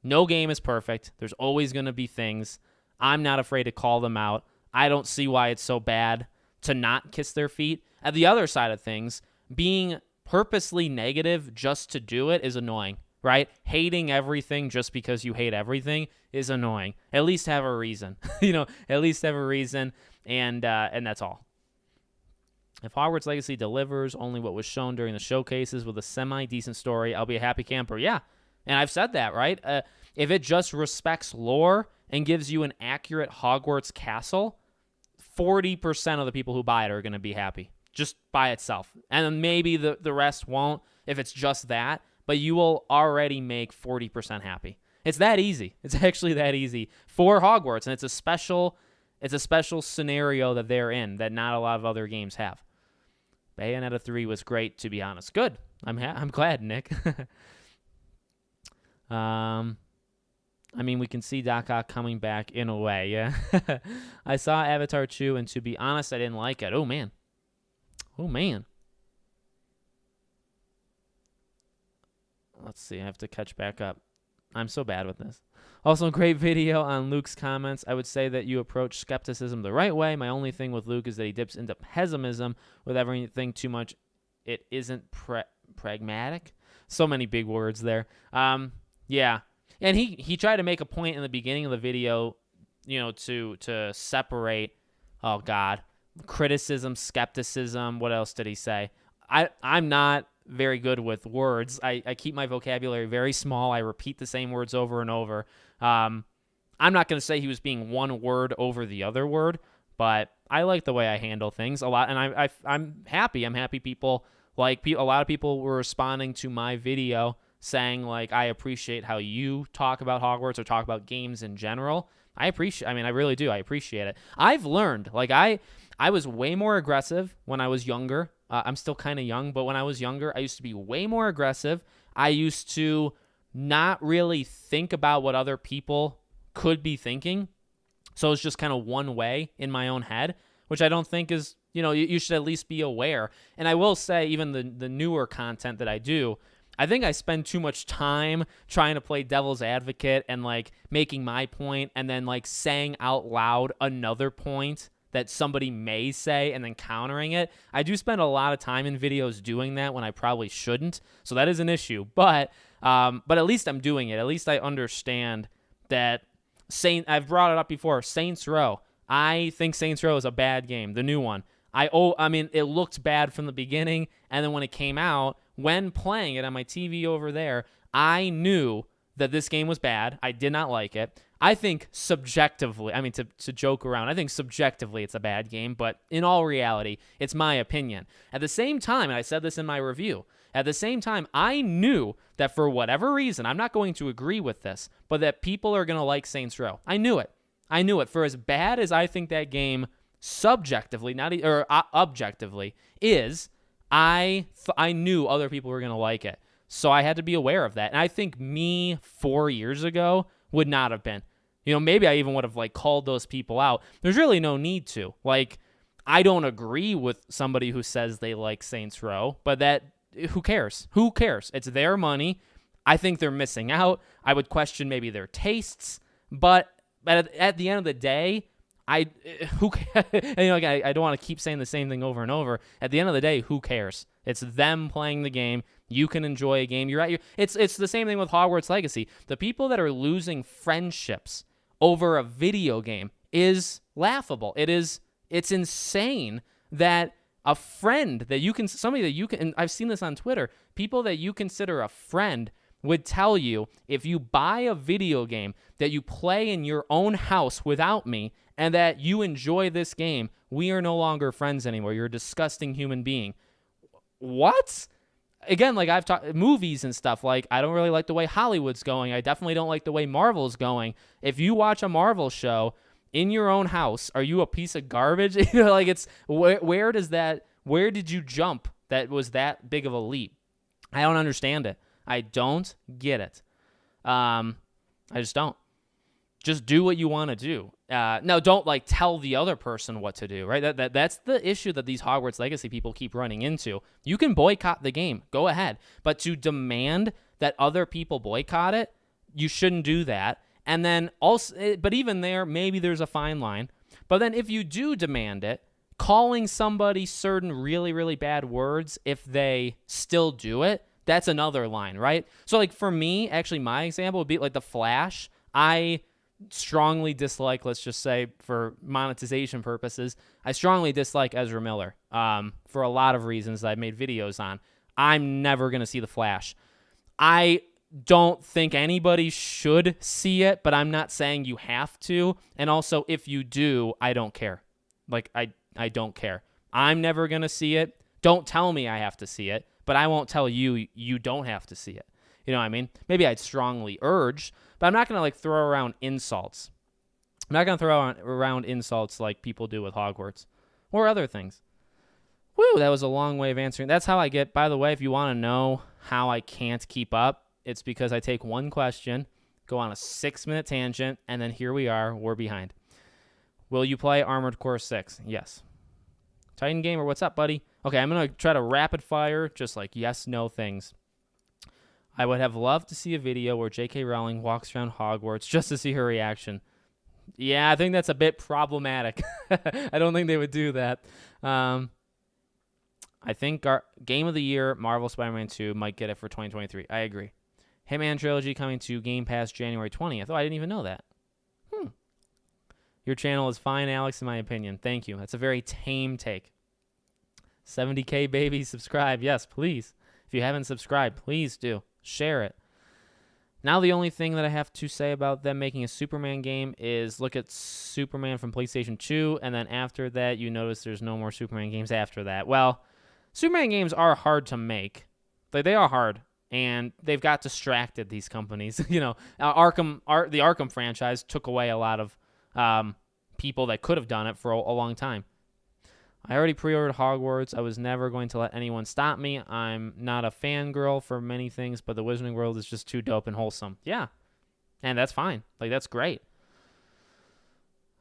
S1: No game is perfect. There's always going to be things. I'm not afraid to call them out. I don't see why it's so bad to not kiss their feet. At the other side of things, being purposely negative just to do it is annoying, right? Hating everything just because you hate everything is annoying. At least have a reason, at least have a reason, and that's all. If Hogwarts Legacy delivers only what was shown during the showcases with a semi-decent story, I'll be a happy camper. Yeah, and I've said that, right? If it just respects lore and gives you an accurate Hogwarts castle, 40% of the people who buy it are going to be happy just by itself. And then maybe the rest won't if it's just that, but you will already make 40% happy. It's that easy. It's actually that easy for Hogwarts, and it's a special scenario that they're in that not a lot of other games have. Bayonetta 3 was great, to be honest. Good. I'm glad, Nick. I mean, we can see Doc Ock coming back in a way, yeah. I saw Avatar 2, and to be honest, I didn't like it. Oh, man. Let's see. I have to catch back up. I'm so bad with this. Also, great video on Luke's comments. I would say that you approach skepticism the right way. My only thing with Luke is that he dips into pessimism with everything too much. It isn't pragmatic. So many big words there. Yeah. And he tried to make a point in the beginning of the video, to separate, oh God, criticism, skepticism. What else did he say? I'm not very good with words. I keep my vocabulary very small. I repeat the same words over and over. I'm not going to say he was being one word over the other word, but I like the way I handle things a lot, and I'm happy. I'm happy people a lot of people were responding to my video saying like, I appreciate how you talk about Hogwarts or talk about games in general. I really do. I appreciate it. I've learned, like I was way more aggressive when I was younger. I'm still kind of young, but when I was younger, I used to be way more aggressive. I used to not really think about what other people could be thinking. So it's just kind of one way in my own head, which I don't think is, you should at least be aware. And I will say, even the newer content that I do, I think I spend too much time trying to play devil's advocate and like making my point and then like saying out loud another point that somebody may say and then countering it. I do spend a lot of time in videos doing that when I probably shouldn't. So that is an issue. But at least I'm doing it. At least I understand that I've brought it up before. Saints Row. I think Saints Row is a bad game, the new one. It looked bad from the beginning, and then when it came out, when playing it on my TV over there, I knew that this game was bad. I did not like it. I think subjectively, to joke around, I think subjectively it's a bad game, but in all reality, it's my opinion. At the same time, and I said this in my review, at the same time, I knew that for whatever reason, I'm not going to agree with this, but that people are going to like Saints Row. I knew it. For as bad as I think that game subjectively, objectively is, I knew other people were going to like it. So I had to be aware of that. And I think me 4 years ago would not have been. Maybe I even would have like called those people out. There's really no need to. Like, I don't agree with somebody who says they like Saints Row, but who cares? Who cares? It's their money. I think they're missing out. I would question maybe their tastes, but at the end of the day, I don't want to keep saying the same thing over and over. At the end of the day, who cares? It's them playing the game. You can enjoy a game. It's the same thing with Hogwarts Legacy. The people that are losing friendships over a video game is laughable. It's insane that a friend that you can, somebody that you can, and I've seen this on Twitter, people that you consider a friend would tell you, if you buy a video game that you play in your own house without me and that you enjoy this game, we are no longer friends anymore. You're a disgusting human being. What? Again, like I've talked movies and stuff, like I don't really like the way Hollywood's going. I definitely don't like the way Marvel's going. If you watch a Marvel show in your own house, are you a piece of garbage? Like it's where did you jump that was that big of a leap? I don't understand it. I don't get it. I just don't. Just do what you want to do. No, don't like tell the other person what to do, right? That's the issue that these Hogwarts Legacy people keep running into. You can boycott the game. Go ahead. But to demand that other people boycott it, you shouldn't do that. And then also, but even there, maybe there's a fine line. But then if you do demand it, calling somebody certain really, really bad words, if they still do it, that's another line, right? So like for me, actually my example would be like The Flash. I strongly dislike, let's just say for monetization purposes, I strongly dislike Ezra Miller for a lot of reasons that I've made videos on. I'm never going to see The Flash. I don't think anybody should see it, but I'm not saying you have to. And also, if you do, I don't care. Like, I don't care. I'm never going to see it. Don't tell me I have to see it, but I won't tell you you don't have to see it. You know what I mean? Maybe I'd strongly urge, but I'm not going to like throw around insults. I'm not going to throw around insults like people do with Hogwarts or other things. Woo, that was a long way of answering. That's how I get, by the way, if you want to know how I can't keep up, it's because I take one question, go on a 6-minute tangent, and then here we are, we're behind. Will you play Armored Core 6? Yes. Titan Gamer, what's up, buddy? Okay, I'm going to try to rapid fire, just like yes, no things. I would have loved to see a video where J.K. Rowling walks around Hogwarts just to see her reaction. Yeah, I think that's a bit problematic. I don't think they would do that. I think our Game of the Year, Marvel Spider-Man 2, might get it for 2023. I agree. Hitman Trilogy coming to Game Pass January 20th. Oh, I didn't even know that. Your channel is fine, Alex, in my opinion. Thank you. That's a very tame take. 70K, baby, subscribe. Yes, please. If you haven't subscribed, please do. Share it. Now the only thing that I have to say about them making a Superman game is look at Superman from PlayStation 2, and then after that, you notice there's no more Superman games after that. Well, Superman games are hard to make. Like, they are hard. And they've got distracted, these companies. You know, the Arkham franchise took away a lot of people that could have done it for a long time. I already pre-ordered Hogwarts. I was never going to let anyone stop me. I'm not a fangirl for many things, but the Wizarding World is just too dope and wholesome. Yeah, and that's fine. Like, that's great.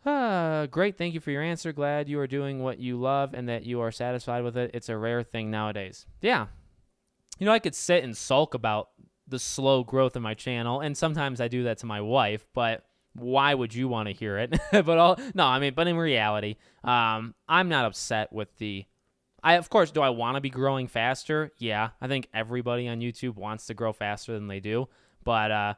S1: Great. Thank you for your answer. Glad you are doing what you love and that you are satisfied with it. It's a rare thing nowadays. Yeah. You know, I could sit and sulk about the slow growth of my channel, and sometimes I do that to my wife, but why would you want to hear it? But in reality, I'm not upset with of course, do I want to be growing faster? Yeah, I think everybody on YouTube wants to grow faster than they do, but,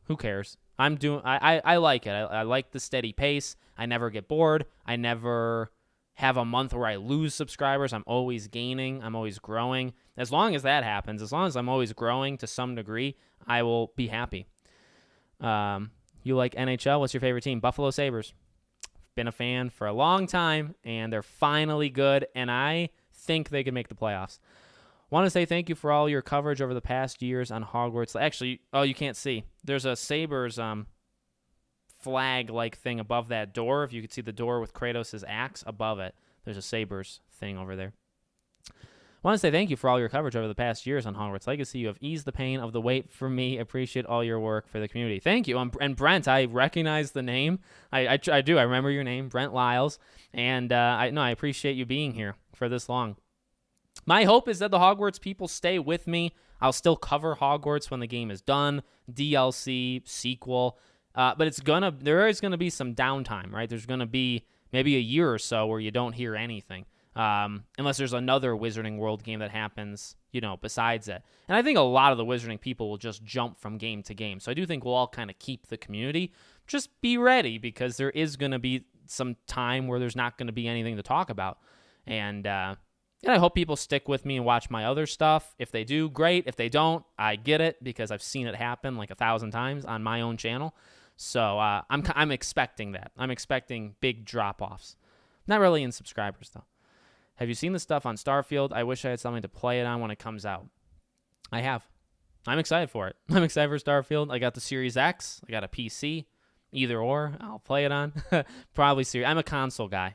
S1: who cares? I like it. I like the steady pace. I never get bored. I never have a month where I lose subscribers. I'm always gaining. I'm always growing. As long as that happens, as long as I'm always growing to some degree, I will be happy. You like NHL? What's your favorite team? Buffalo Sabres. Been a fan for a long time, and they're finally good, and I think they can make the playoffs. Want to say thank you for all your coverage over the past years on Hogwarts. Actually, you can't see. There's a Sabres flag-like thing above that door. If you could see the door with Kratos' axe above it, there's a Sabres thing over there. I want to say thank you for all your coverage over the past years on Hogwarts Legacy. You have eased the pain of the wait for me. Appreciate all your work for the community. Thank you. And Brent, I recognize the name. I do. I remember your name, Brent Lyles. And I appreciate you being here for this long. My hope is that the Hogwarts people stay with me. I'll still cover Hogwarts when the game is done, DLC, sequel. But there is going to be some downtime, right? There's going to be maybe a year or so where you don't hear anything. Unless there's another Wizarding World game that happens besides it. And I think a lot of the Wizarding people will just jump from game to game. So I do think we'll all kind of keep the community. Just be ready, because there is going to be some time where there's not going to be anything to talk about. And I hope people stick with me and watch my other stuff. If they do, great. If they don't, I get it, because I've seen it happen like 1,000 times on my own channel. So I'm expecting that. I'm expecting big drop-offs. Not really in subscribers, though. Have you seen the stuff on Starfield? I wish I had something to play it on when it comes out. I have. I'm excited for it. I'm excited for Starfield. I got the Series X. I got a PC. Either or, I'll play it on. Probably Series. I'm a console guy.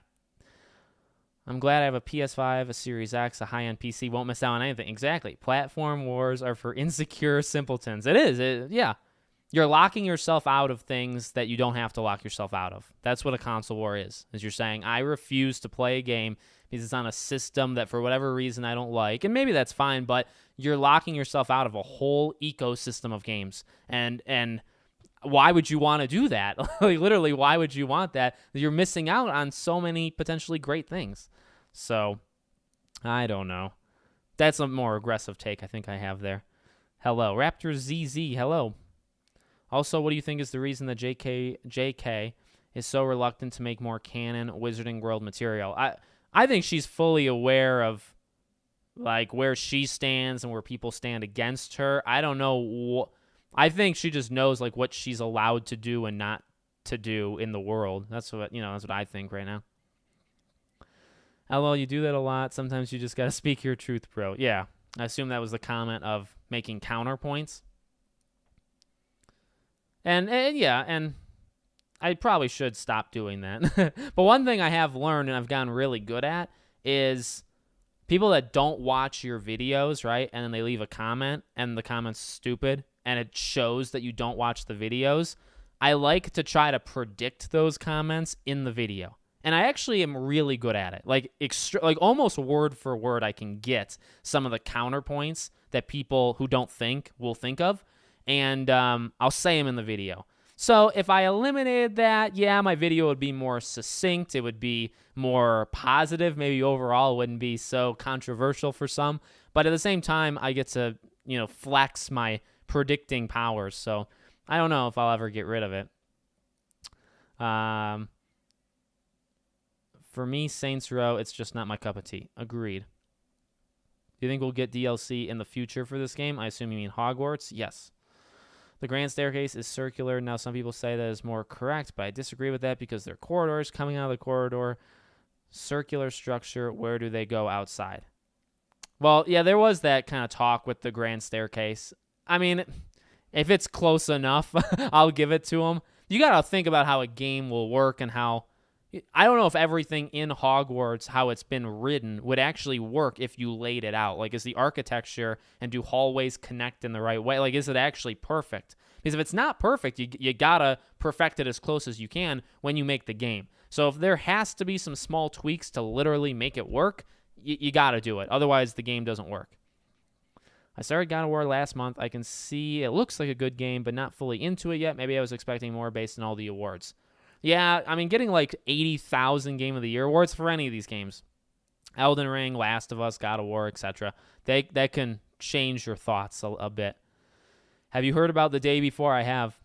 S1: I'm glad I have a PS5, a Series X, a high-end PC. Won't miss out on anything. Exactly. Platform wars are for insecure simpletons. It is. Yeah. You're locking yourself out of things that you don't have to lock yourself out of. That's what a console war is you're saying, I refuse to play a game because it's on a system that for whatever reason I don't like. And maybe that's fine, but you're locking yourself out of a whole ecosystem of games. And why would you want to do that? Like, literally, why would you want that? You're missing out on so many potentially great things. So, I don't know. That's a more aggressive take I think I have there. Hello. Raptor ZZ, hello. Also, what do you think is the reason that JK is so reluctant to make more canon Wizarding World material? I think she's fully aware of like where she stands and where people stand against her. I don't know. I think she just knows like what she's allowed to do and not to do in the world. That's what I think right now. LOL, you do that a lot. Sometimes you just got to speak your truth, bro. Yeah, I assume that was the comment of making counterpoints. And I probably should stop doing that. But one thing I have learned and I've gotten really good at is people that don't watch your videos, right? And then they leave a comment and the comment's stupid and it shows that you don't watch the videos. I like to try to predict those comments in the video. And I actually am really good at it. Like almost word for word, I can get some of the counterpoints that people who don't think will think of. And I'll say them in the video. So if I eliminated that, yeah, my video would be more succinct. It would be more positive. Maybe overall it wouldn't be so controversial for some. But at the same time, I get to, flex my predicting powers. So I don't know if I'll ever get rid of it. For me, Saints Row, it's just not my cup of tea. Agreed. Do you think we'll get DLC in the future for this game? I assume you mean Hogwarts? Yes. The Grand Staircase is circular. Now, some people say that is more correct, but I disagree with that because there are corridors coming out of the corridor. Circular structure, where do they go outside? Well, yeah, there was that kind of talk with the Grand Staircase. I mean, if it's close enough, I'll give it to them. You got to think about how a game will work and how... I don't know if everything in Hogwarts, how it's been written, would actually work if you laid it out. Like, is the architecture and do hallways connect in the right way? Like, is it actually perfect? Because if it's not perfect, you gotta perfect it as close as you can when you make the game. So if there has to be some small tweaks to literally make it work, you gotta do it. Otherwise, the game doesn't work. I started God of War last month. I can see it looks like a good game, but not fully into it yet. Maybe I was expecting more based on all the awards. Yeah, I mean, getting like 80,000 Game of the Year awards for any of these games, Elden Ring, Last of Us, God of War, etc., that can change your thoughts a bit. Have you heard about The Day Before? I have.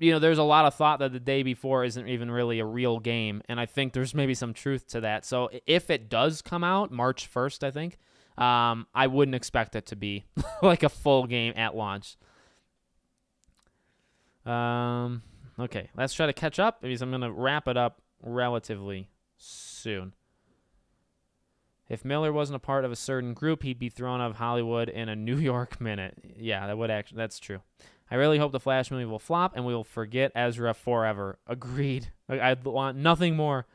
S1: There's a lot of thought that The Day Before isn't even really a real game, and I think there's maybe some truth to that. So if it does come out March 1st, I think, I wouldn't expect it to be like a full game at launch. Okay, let's try to catch up because I'm going to wrap it up relatively soon. If Miller wasn't a part of a certain group, he'd be thrown out of Hollywood in a New York minute. Yeah, that's true. I really hope the Flash movie will flop and we will forget Ezra forever. Agreed. I want nothing more.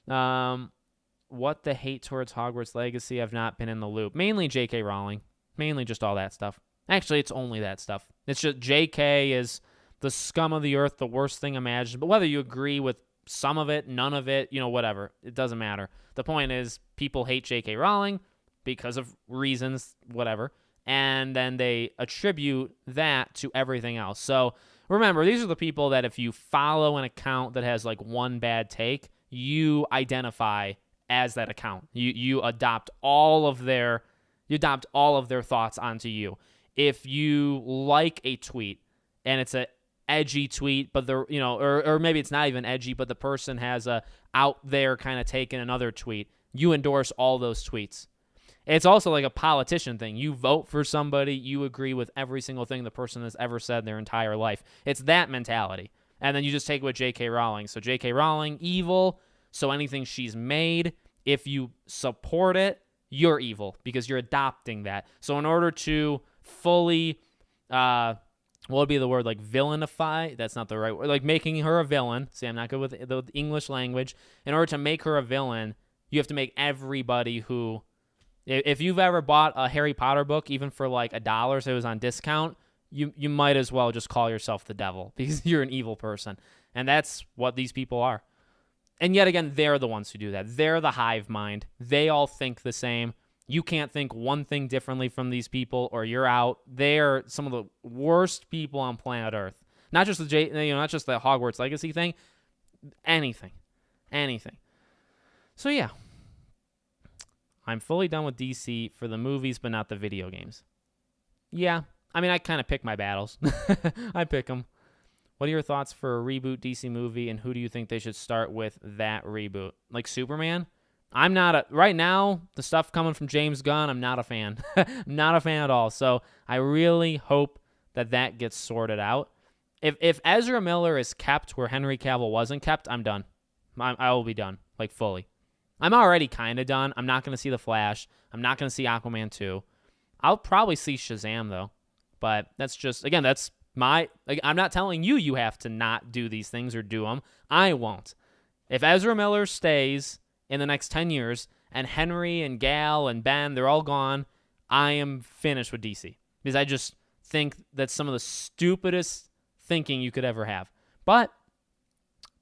S1: What the hate towards Hogwarts Legacy? I've not been in the loop. Mainly J.K. Rowling. Mainly just all that stuff. Actually, it's only that stuff. It's just J.K. is the scum of the earth, the worst thing imagined. But whether you agree with some of it, none of it, whatever, it doesn't matter. The point is people hate J.K. Rowling because of reasons, whatever, and then they attribute that to everything else. So remember, these are the people that if you follow an account that has like one bad take, you identify as that account. You adopt all of their thoughts onto you. If you like a tweet and it's a edgy tweet, but or maybe it's not even edgy, but the person has a out there kind of take in another tweet, you endorse all those tweets. It's also like a politician thing. You vote for somebody, you agree with every single thing the person has ever said their entire life. It's that mentality. And then you just take it with J.K. Rowling. So J.K. Rowling, evil. So anything she's made, if you support it, you're evil because you're adopting that. So in order to fully, what would be the word, like villainify? That's not the right word. Like making her a villain. See, I'm not good with the English language. In order to make her a villain, you have to make everybody who, if you've ever bought a Harry Potter book, even for like $1, so it was on discount, you might as well just call yourself the devil because you're an evil person. And that's what these people are. And yet again, they're the ones who do that. They're the hive mind. They all think the same. You can't think one thing differently from these people or you're out. They are some of the worst people on planet Earth. Not just not just the Hogwarts Legacy thing. Anything. So yeah. I'm fully done with DC for the movies, but not the video games. Yeah. I mean, I kind of pick my battles. I pick them. What are your thoughts for a reboot DC movie, and who do you think they should start with that reboot? Like Superman? Right now, the stuff coming from James Gunn, I'm not a fan. Not a fan at all. So I really hope that gets sorted out. If Ezra Miller is kept where Henry Cavill wasn't kept, I'm done. I will be done, like fully. I'm already kind of done. I'm not going to see The Flash. I'm not going to see Aquaman 2. I'll probably see Shazam, though. But that's just, again, that's I'm not telling you have to not do these things or do them. I won't. If Ezra Miller stays in the next 10 years and Henry and Gal and Ben, they're all gone, I am finished with DC. Because I just think that's some of the stupidest thinking you could ever have. But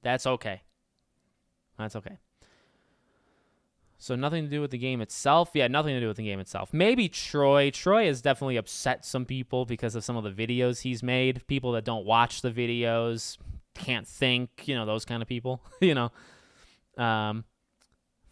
S1: that's okay. That's okay. So nothing to do with the game itself? Yeah, nothing to do with the game itself. Maybe Troy. Troy has definitely upset some people because of some of the videos he's made. People that don't watch the videos, can't think, those kind of people.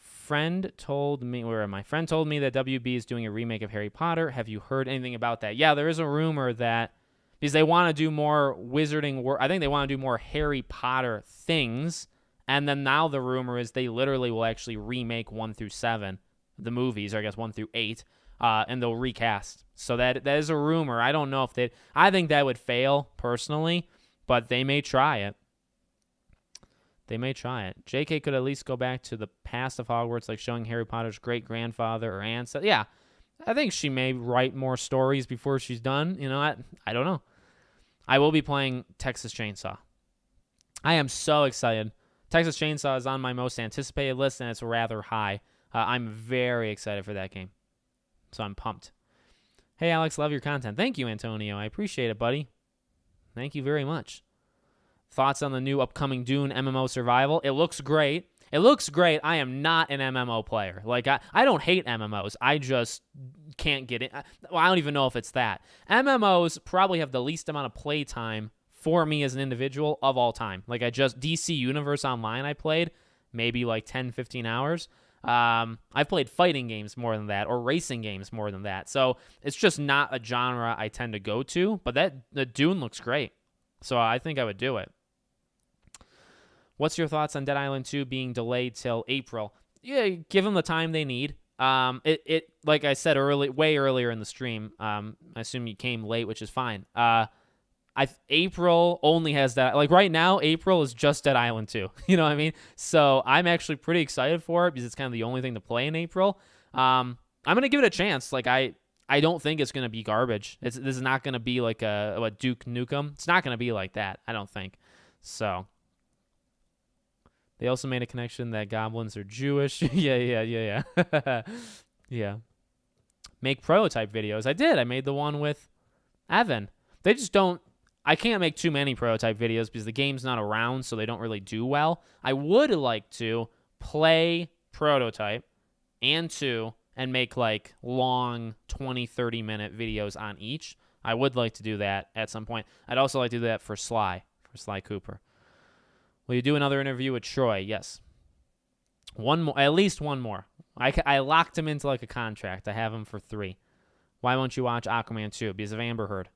S1: Friend told me, where am I? Friend told me that WB is doing a remake of Harry Potter. Have you heard anything about that? Yeah, there is a rumor that, because they want to do more wizarding work. I think they want to do more Harry Potter things. And then now the rumor is they literally will actually remake 1 through 7, the movies, or I guess 1 through 8, and they'll recast. So that is a rumor. I don't know if I think that would fail personally, but they may try it. JK could at least go back to the past of Hogwarts, like showing Harry Potter's great-grandfather or ancestor. Yeah, I think she may write more stories before she's done. I don't know. I will be playing Texas Chainsaw. I am so excited. Texas Chainsaw is on my most anticipated list, and it's rather high. I'm very excited for that game. So I'm pumped. Hey, Alex, love your content. Thank you, Antonio. I appreciate it, buddy. Thank you very much. Thoughts on the new upcoming Dune MMO Survival? It looks great. I am not an MMO player. Like, I don't hate MMOs. I just can't get it. Well, I don't even know if it's that. MMOs probably have the least amount of playtime for me as an individual of all time. Like DC Universe Online I played maybe like 10, 15 hours. I've played fighting games more than that or racing games more than that. So it's just not a genre I tend to go to, but the Dune looks great. So I think I would do it. What's your thoughts on Dead Island 2 being delayed till April? Yeah, give them the time they need. It like I said way earlier in the stream, I assume you came late, which is fine. April only has that. Like right now, April is just Dead Island 2. You know what I mean? So I'm actually pretty excited for it because it's kind of the only thing to play in April. I'm going to give it a chance. Like I don't think it's going to be garbage. This is not going to be like a Duke Nukem. It's not going to be like that, I don't think. So they also made a connection that goblins are Jewish. Yeah. Yeah. Make prototype videos. I did. I made the one with Evan. They just don't. I can't make too many prototype videos because the game's not around, so they don't really do well. I would like to play prototype and 2 and make like long 20, 30-minute videos on each. I would like to do that at some point. I'd also like to do that for Sly Cooper. Will you do another interview with Troy? Yes. One more, at least one more. I locked him into like a contract. I have him for 3. Why won't you watch Aquaman 2? Because of Amber Heard.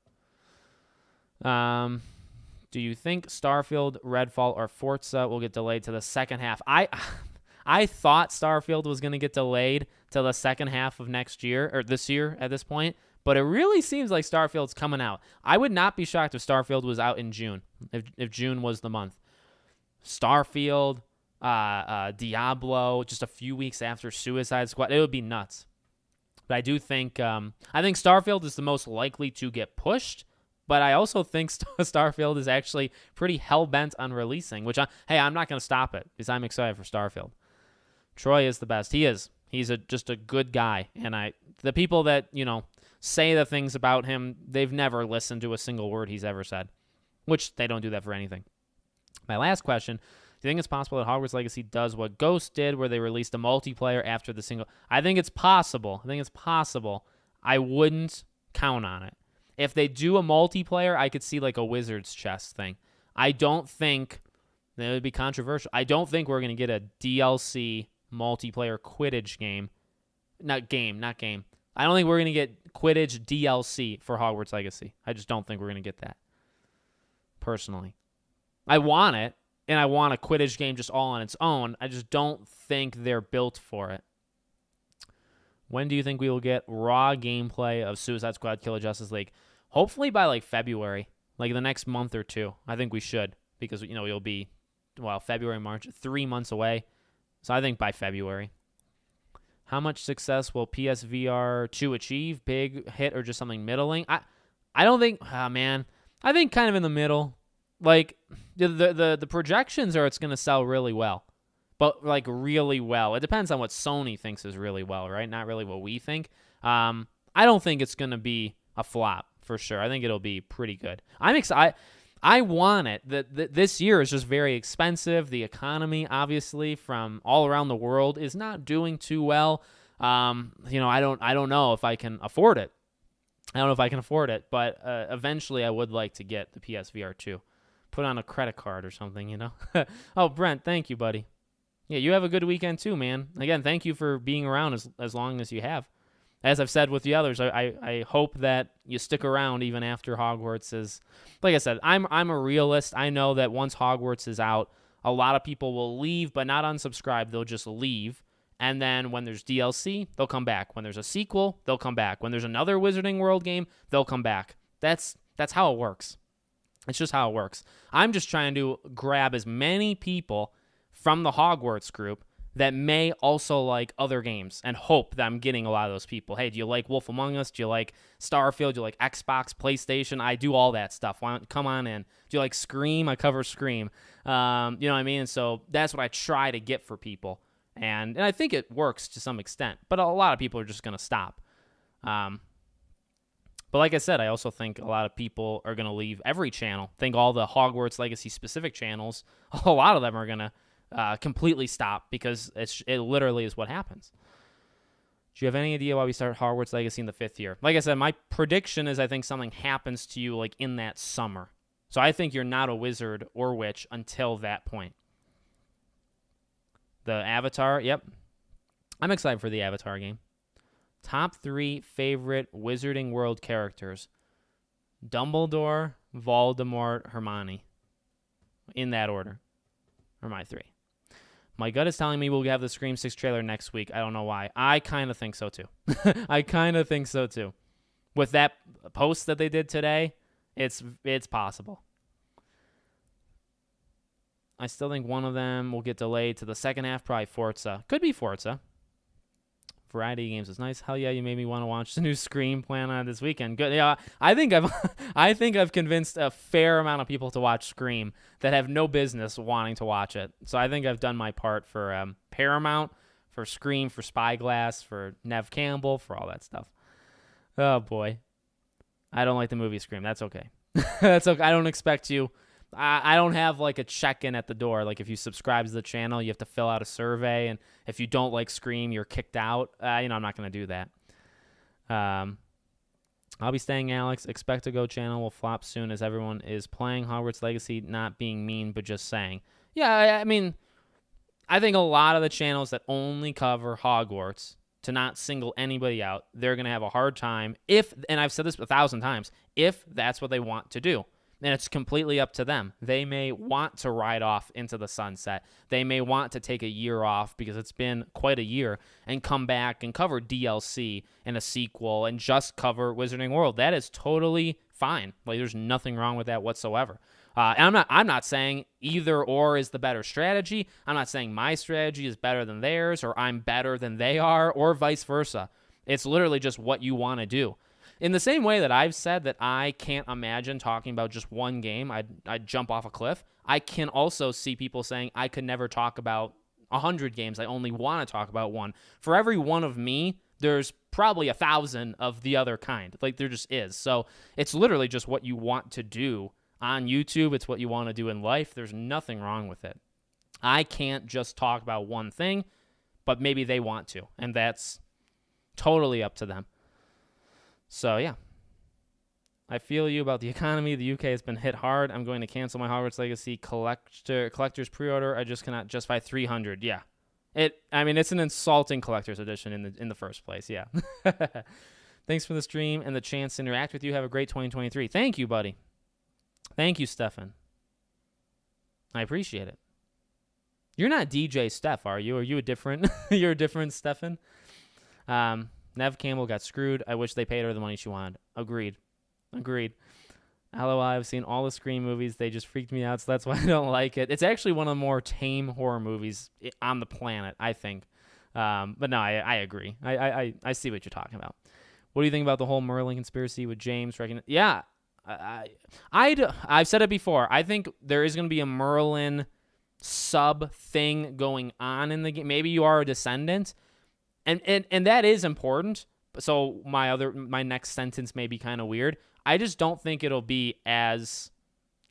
S1: Do you think Starfield, Redfall, or Forza will get delayed to the second half? I thought Starfield was going to get delayed to the second half of next year, or this year at this point, but it really seems like Starfield's coming out. I would not be shocked if Starfield was out in June, if June was the month. Starfield, Diablo, just a few weeks after Suicide Squad, it would be nuts. But I do think, I think Starfield is the most likely to get pushed, but I also think Starfield is actually pretty hell-bent on releasing, which, I'm not going to stop it because I'm excited for Starfield. Troy is the best. He is. He's just a good guy. And the people that, say the things about him, they've never listened to a single word he's ever said, which they don't do that for anything. My last question, do you think it's possible that Hogwarts Legacy does what Ghost did where they released a multiplayer after the single? I think it's possible. I wouldn't count on it. If they do a multiplayer, I could see like a Wizard's Chest thing. I don't think that would be controversial. I don't think we're going to get a DLC multiplayer Quidditch game. Not game. I don't think we're going to get Quidditch DLC for Hogwarts Legacy. I just don't think we're going to get that. Personally. I want it, and I want a Quidditch game just all on its own. I just don't think they're built for it. When do you think we will get raw gameplay of Suicide Squad Kill Justice League? Hopefully by like February, like the next month or 2. I think we should, because we'll be February, March, 3 months away. So I think by February. How much success will PSVR 2 achieve? Big hit or just something middling? I don't think. I think kind of in the middle. Like the projections are it's going to sell really well. But like really well. It depends on what Sony thinks is really well, right? Not really what we think. I don't think it's going to be a flop for sure. I think it'll be pretty good. I'm excited. I want it. This year is just very expensive. The economy, obviously, from all around the world is not doing too well. I don't know if I can afford it. But eventually I would like to get the PSVR 2. Put on a credit card or something, Oh, Brent, thank you, buddy. Yeah, you have a good weekend too, man. Again, thank you for being around as long as you have. As I've said with the others, I hope that you stick around even after Hogwarts is. Like I said, I'm a realist. I know that once Hogwarts is out, a lot of people will leave, but not unsubscribe. They'll just leave. And then when there's DLC, they'll come back. When there's a sequel, they'll come back. When there's another Wizarding World game, they'll come back. That's how it works. It's just how it works. I'm just trying to grab as many people from the Hogwarts group that may also like other games and hope that I'm getting a lot of those people. Hey, do you like Wolf Among Us? Do you like Starfield? Do you like Xbox, PlayStation? I do all that stuff. Come on in. Do you like Scream? I cover Scream. You know what I mean? And so that's what I try to get for people. And I think it works to some extent. But a lot of people are just going to stop. But like I said, I also think a lot of people are going to leave every channel. I think all the Hogwarts Legacy specific channels, a lot of them are going to completely stop because it literally is what happens. Do you have any idea why we start Hogwarts Legacy in the 5th year? Like I said, my prediction is I think something happens to you like in that summer. So I think you're not a wizard or witch until that point. The Avatar, yep. I'm excited for the Avatar game. Top 3 favorite Wizarding World characters. Dumbledore, Voldemort, Hermione. In that order. Or my 3. My gut is telling me we'll have the Scream 6 trailer next week. I don't know why. I kind of think so too. With that post that they did today, it's possible. I still think one of them will get delayed to the second half, probably Forza. Could be Forza. Variety games is nice. Hell yeah, you made me want to watch the new Scream plan on this weekend. Good. Yeah, I think I've convinced a fair amount of people to watch Scream that have no business wanting to watch it. So I think I've done my part for Paramount, for Scream, for Spyglass, for Nev Campbell, for all that stuff. Oh boy, I don't like the movie Scream. That's okay. That's okay. I don't expect you. I don't have like a check-in at the door. Like if you subscribe to the channel, you have to fill out a survey, and if you don't like Scream, you're kicked out. I'm not going to do that. I'll be staying, Alex. Expect to Go channel will flop soon as everyone is playing Hogwarts Legacy, not being mean, but just saying. Yeah, I mean, I think a lot of the channels that only cover Hogwarts, to not single anybody out, they're going to have a hard time if, and I've said this 1,000 times, if that's what they want to do. And it's completely up to them. They may want to ride off into the sunset. They may want to take a year off because it's been quite a year and come back and cover DLC and a sequel and just cover Wizarding World. That is totally fine. Like, there's nothing wrong with that whatsoever. And I'm not saying either or is the better strategy. I'm not saying my strategy is better than theirs or I'm better than they are or vice versa. It's literally just what you want to do. In the same way that I've said that I can't imagine talking about just one game, I'd jump off a cliff. I can also see people saying I could never talk about 100 games. I only want to talk about one. For every one of me, there's probably 1,000 of the other kind. Like, there just is. So it's literally just what you want to do on YouTube. It's what you want to do in life. There's nothing wrong with it. I can't just talk about one thing, but maybe they want to, and that's totally up to them. So, yeah. I feel you about the economy. The UK has been hit hard. I'm going to cancel my Hogwarts Legacy collector's pre-order. I just cannot justify 300. Yeah. It's an insulting collector's edition in the first place. Yeah. Thanks for the stream and the chance to interact with you. Have a great 2023. Thank you, buddy. Thank you, Stefan. I appreciate it. You're not DJ Steph, are you? Are you a different? You're a different Stefan. Nev Campbell got screwed. I wish they paid her the money she wanted. Agreed. LOL, I've seen all the Scream movies. They just freaked me out, so that's why I don't like it. It's actually one of the more tame horror movies on the planet, I think. But no, I agree. I see what you're talking about. What do you think about the whole Merlin conspiracy with James? Yeah, I've said it before. I think there is going to be a Merlin sub thing going on in the game. Maybe you are a descendant, and that is important. So my next sentence may be kind of weird. I just don't think it'll be as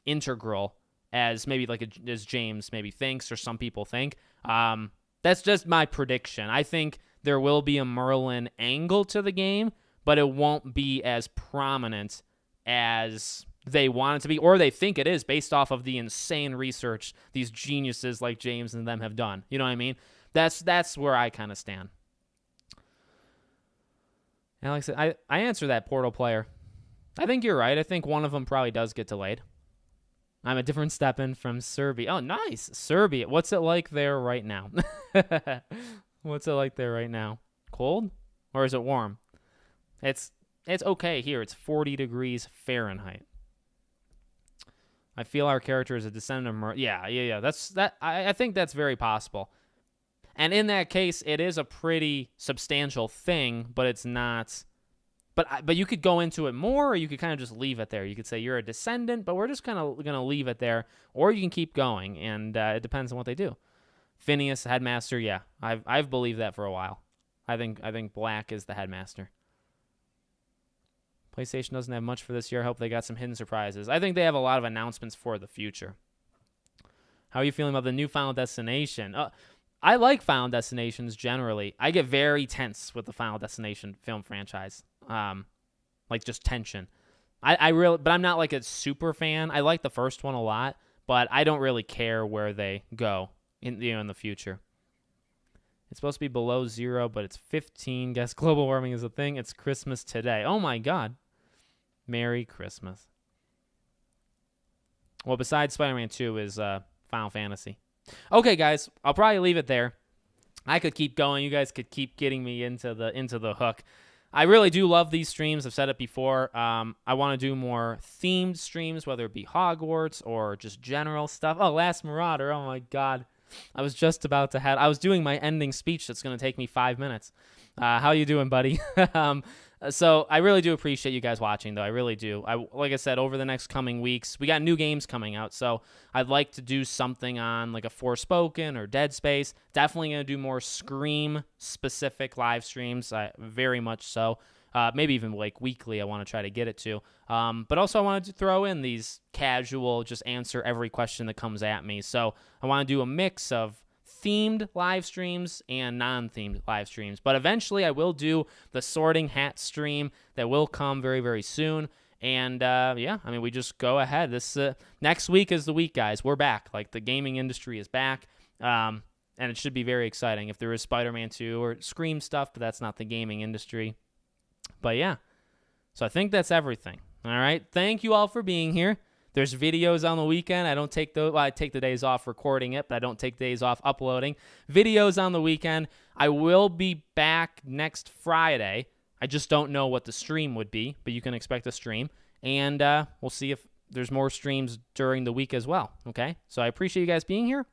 S1: integral as maybe as James maybe thinks or some people think. That's just my prediction. I think there will be a Merlin angle to the game, but it won't be as prominent as they want it to be, or they think it is based off of the insane research these geniuses like James and them have done. You know what I mean? That's where I kind of stand. Alex, I answer that Portal player. I think you're right. I think one of them probably does get delayed. I'm a different Stepan from Serbia. Oh, nice. Serbia. What's it like there right now? What's it like there right now? Cold? Or is it warm? It's okay here. It's 40 degrees Fahrenheit. I feel our character is a descendant of Merlin. Yeah. I think that's very possible. And in that case, it is a pretty substantial thing, but it's not. But you could go into it more, or you could kind of just leave it there. You could say you're a descendant, but we're just kind of going to leave it there, or you can keep going, and it depends on what they do. Phineas, headmaster, yeah, I've believed that for a while. I think Black is the headmaster. PlayStation doesn't have much for this year. I hope they got some hidden surprises. I think they have a lot of announcements for the future. How are you feeling about the new Final Destination? I like Final Destinations generally. I get very tense with the Final Destination film franchise. Like just tension. But I'm not like a super fan. I like the first one a lot, but I don't really care where they go in the future. It's supposed to be below 0, but it's 15. Guess global warming is a thing. It's Christmas today. Oh my God. Merry Christmas. Well, besides Spider-Man 2 is Final Fantasy. Okay, guys, I'll probably leave it there. I could keep going. You guys could keep getting me into the hook. I really do love these streams. I've said it before. I want to do more themed streams, whether it be Hogwarts or just general stuff. Oh, Last Marauder. Oh, my God. I was just about to I was doing my ending speech that's going to take me 5 minutes. How you doing, buddy? So I really do appreciate you guys watching, though. I really do. Like I said, over the next coming weeks, we got new games coming out, so I'd like to do something on like a Forspoken or Dead Space. Definitely going to do more Scream-specific live streams, very much so. Maybe even like weekly, I want to try to get it to. But also I wanted to throw in these casual, just answer every question that comes at me. So I want to do a mix of themed live streams and non-themed live streams. But eventually I will do the Sorting Hat stream that will come very, very soon. And we just go ahead. This next week is the week, guys. We're back. Like, the gaming industry is back. And it should be very exciting if there is Spider-Man 2 or Scream stuff, but that's not the gaming industry. But yeah, so I think that's everything. All right. Thank you all for being here. There's videos on the weekend. I don't take those. Well, I take the days off recording it, but I don't take days off uploading. Videos on the weekend. I will be back next Friday. I just don't know what the stream would be, but you can expect a stream. And we'll see if there's more streams during the week as well. Okay. So I appreciate you guys being here.